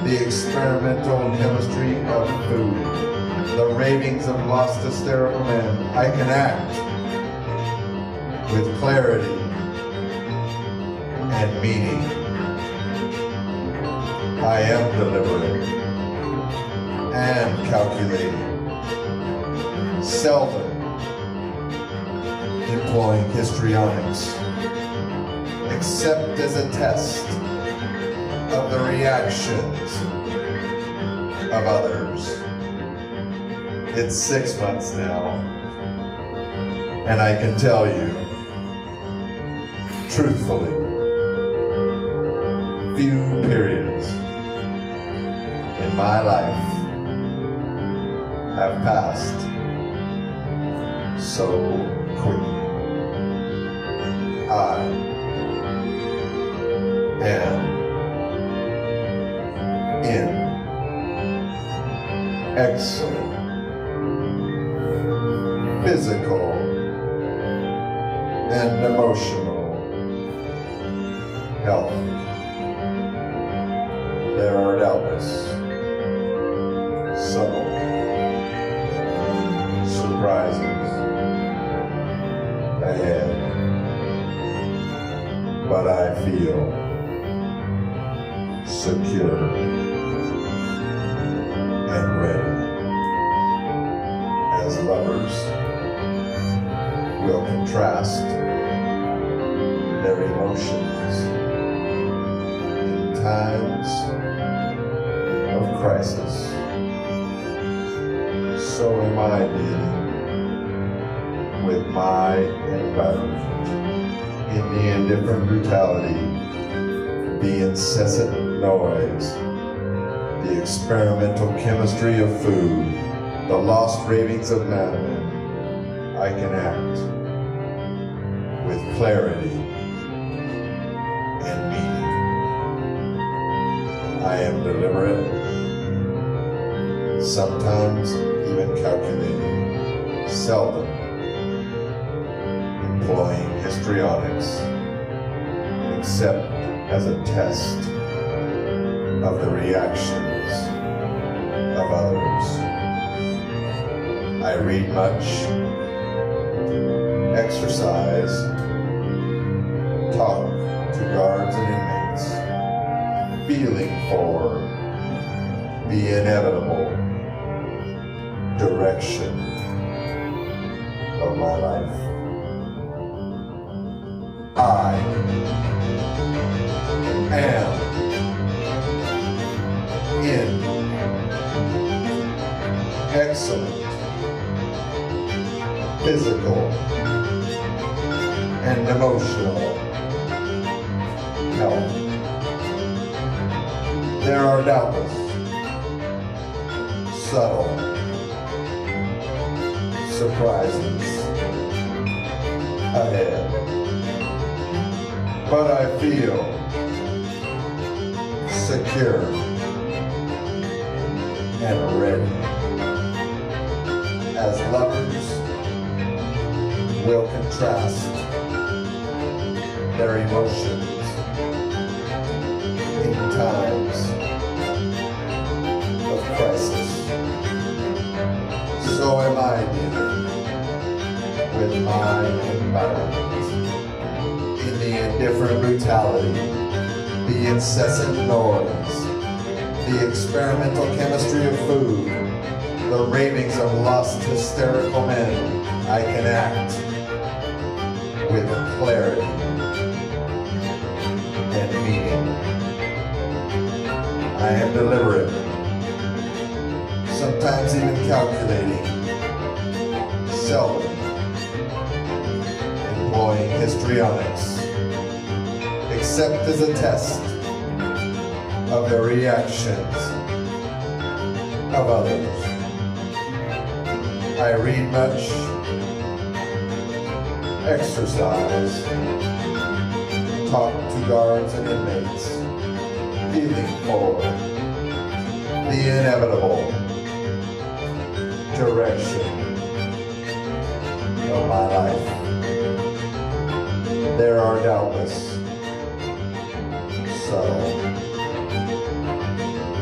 the experimental chemistry of food, the ravings of lost hysterical men, I can act with clarity and meaning. I am deliberate and calculating, seldom employing histrionics, except as a test of the reactions of others. It's 6 months now, and I can tell you, truthfully, few periods in my life have passed so quickly. I am in excellent physical and emotional health. There are doubtless subtle surprises ahead, but I feel secure and ready as lovers will contrast their emotions in times of crisis. So am I dealing with my environment. In the indifferent brutality, the incessant noise, the experimental chemistry of food, the lost ravings of madmen, I can act with clarity and meaning. I am deliberate, sometimes even calculating, seldom employing histrionics, except as a test of the reactions of others. I read much, exercise, talk to guards and inmates, feeling for the inevitable direction of my life. I am in excellent physical and emotional health. There are doubtless subtle surprises ahead, but I feel secure and ready as lovers will contrast their emotions in times of crisis. So am I dealing with my environment. In the indifferent brutality, the incessant noise, the experimental chemistry of food, the ravings of lost hysterical men, I can act with clarity and meaning. I am deliberate, sometimes even calculating, seldom employing histrionics, except as a test of the reactions of others. I read much, exercise, talk to guards and inmates, feeling for the inevitable direction of my life. There are doubtless subtle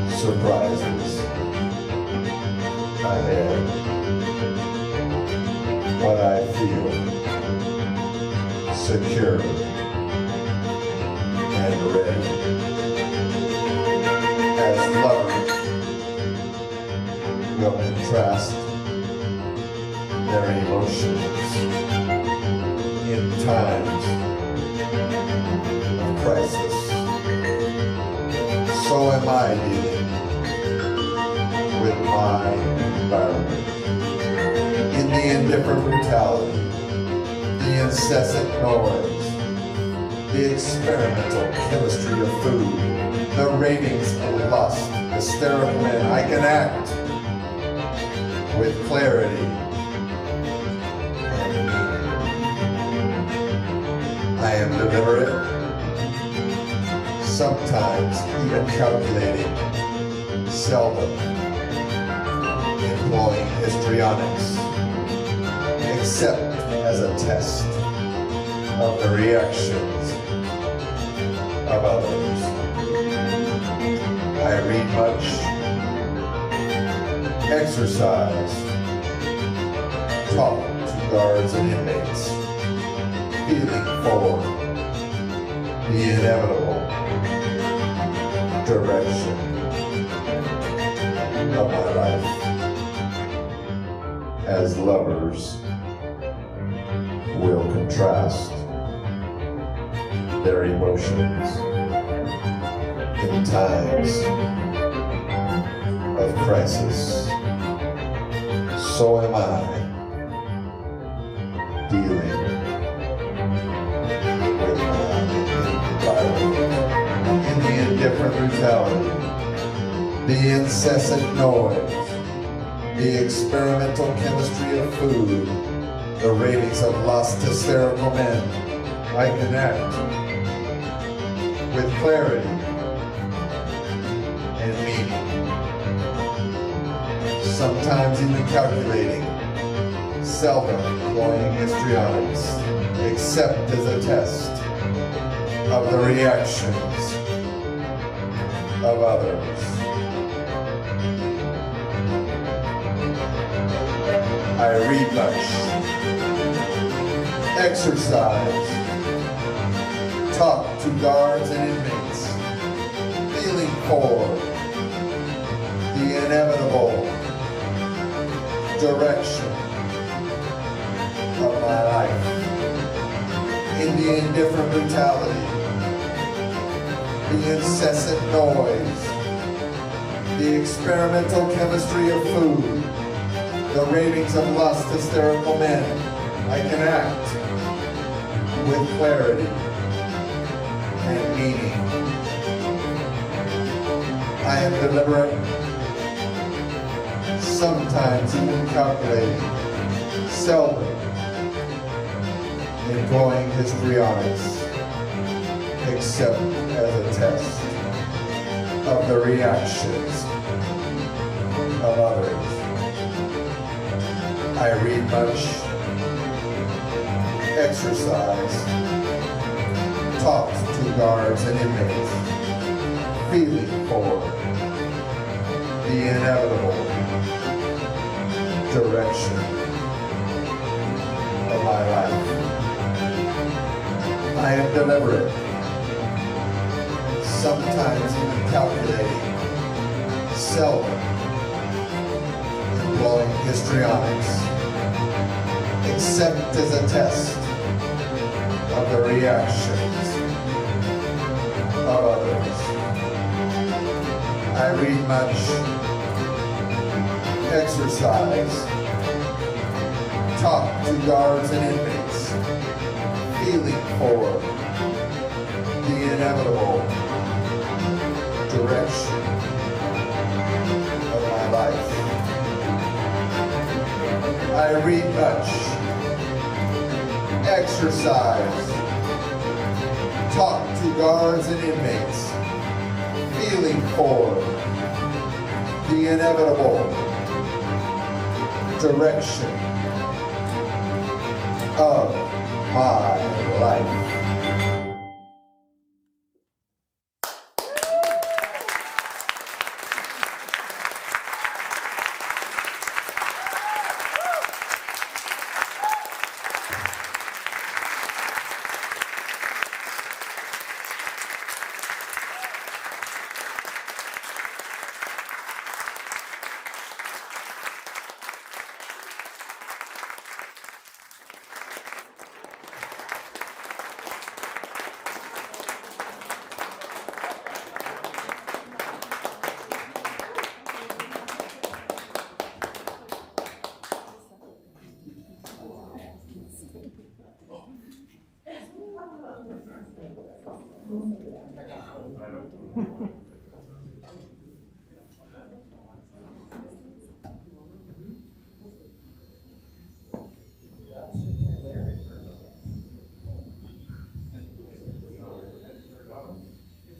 surprises ahead, but I feel secure and ready as lovers will contrast their emotions in times of crisis. So am I dealing with my environment in the indifferent brutality, the incessant noise, the experimental chemistry of food, the ravings of lust, hysterical men. I can act with clarity and meaning. I am deliberate, sometimes even calculating, seldom employing histrionics, except as a test of the reactions of others. I read much, exercise, talk to guards and inmates, feeling for the inevitable direction of my life. As lovers will contrast their emotions in times of crisis, so am I dealing with my environment in the indifferent brutality, the incessant noise, the experimental chemistry of food, the ravings of lust, hysterical men. I connect with clarity and meaning, sometimes even calculating, seldom employing histrionics, except as a test of the reactions of others. I read much, exercise, talk to guards and inmates, feeling for the inevitable direction of my life in the indifferent brutality, the incessant noise, the experimental chemistry of food, the ravings of lust, hysterical men. I can act with clarity and meaning. I am deliberate, sometimes even calculating, seldom employing histrionics, except as a test of the reactions of others. I read much, exercise, talk to guards and inmates, feeling for the inevitable direction of my life. I am deliberate, sometimes even calculating, seldom employing histrionics, except as a test of the reactions of others. I read much, exercise, talk to guards and inmates, feeling for the inevitable direction of my life. I read much, exercise, talk to guards and inmates, feeling for the inevitable direction of my life.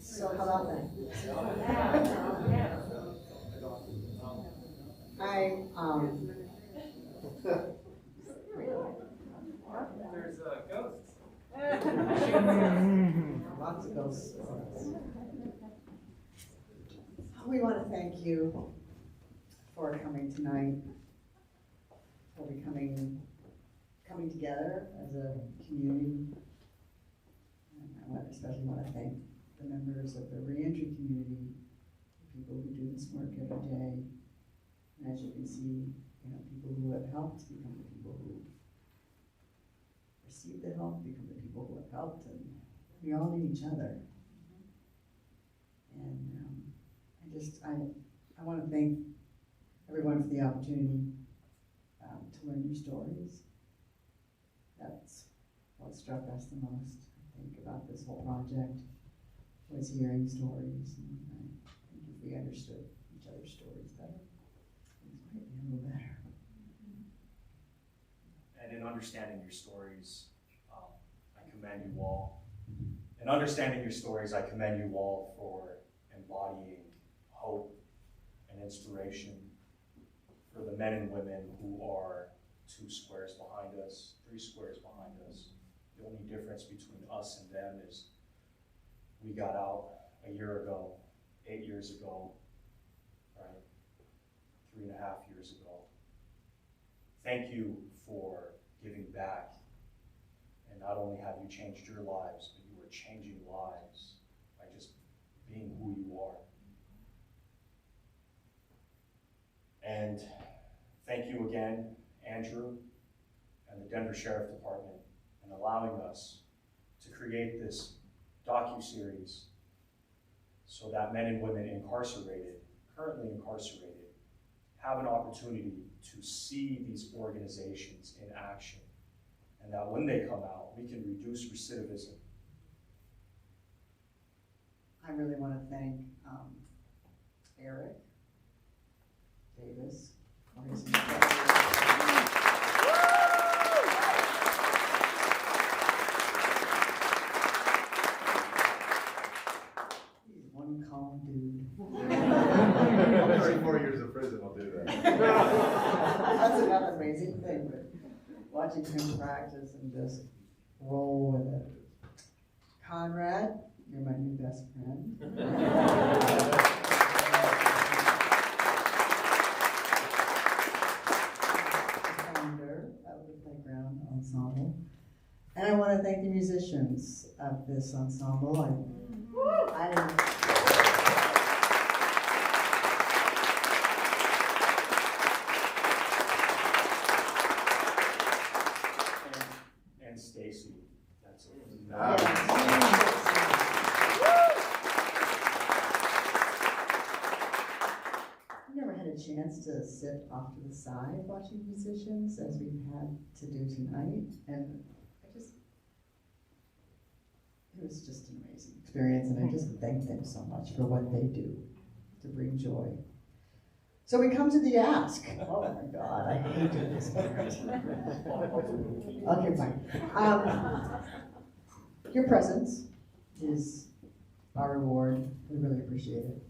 So how about that? There's ghosts. Lots of ghosts. We want to thank you for coming tonight, for coming together as a community. And I especially want to thank the members of the Reenter community, the people who do this work every day. And as you can see, people who have helped become the people who receive the help, become the people who have helped, and we all need each other. And I want to thank everyone for the opportunity to learn your stories. That's what struck us the most, I think, about this whole project, was hearing stories. And I think if we understood each other's stories better, things might be a little better. And in understanding your stories, I commend you all. In understanding your stories, I commend you all for embodying hope and inspiration for the men and women who are 2 squares behind us, 3 squares behind us. The only difference between us and them is we got out a year ago, 8 years ago, right? 3.5 years ago. Thank you for giving back. And not only have you changed your lives, but you are changing lives by just being who you are. And thank you again, Andrew, and the Denver Sheriff Department, in allowing us to create this docuseries so that men and women incarcerated, currently incarcerated, have an opportunity to see these organizations in action, and that when they come out, we can reduce recidivism. I really want to thank Eric Davis for his He's one calm dude. 34 years of prison will do that. That's another amazing thing, but watching him practice and just roll with it. Conrad, you're my new best friend. Founder of the Playground Ensemble. And I want to thank the musicians of this ensemble. And Stacy, that's it. I've never had a chance to sit off to the side watching musicians as we've had to do tonight, and it was just an amazing experience, and I just thank them so much for what they do to bring joy. So we come to the ask. Oh my God, I hate doing this part. Okay, fine. Your presence is our reward. We really appreciate it.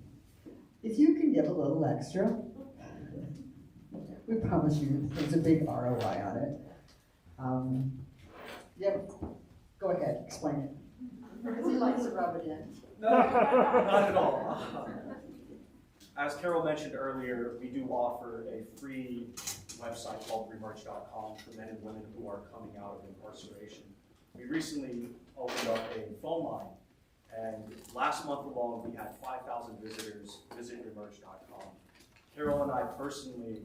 If you can give a little extra, We promise you there's a big ROI on it. Yeah, go ahead, explain it. Because he likes to rub it in. No, not at all. As Carol mentioned earlier, we do offer a free website called Remerg.com for men and women who are coming out of incarceration. We recently opened up a phone line, and last month alone we had 5,000 visitors visit Remerg.com. Carol and I personally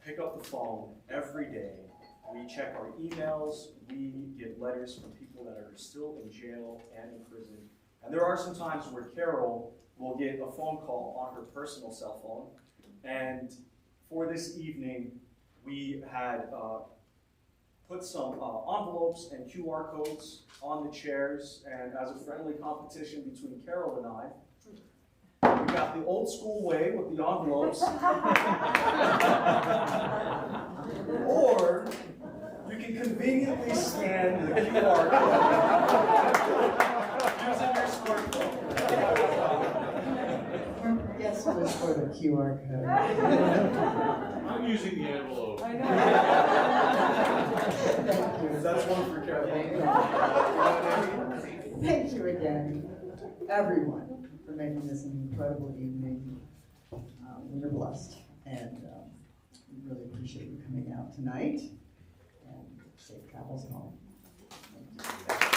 pick up the phone every day. We check our emails, we get letters from people that are still in jail and in prison. And there are some times where Carol will get a phone call on her personal cell phone. And for this evening, we had put some envelopes and QR codes on the chairs. And as a friendly competition between Carol and I, we got the old school way with the envelopes. Or you can conveniently scan the QR code using your smartphone. Yes, it was for the QR code. I'm using the envelope. I know. Thank you. That's one for Carol. Thank you again, everyone, for making this an incredible evening. We're blessed, and we really appreciate you coming out tonight. And safe travels home. Thank you.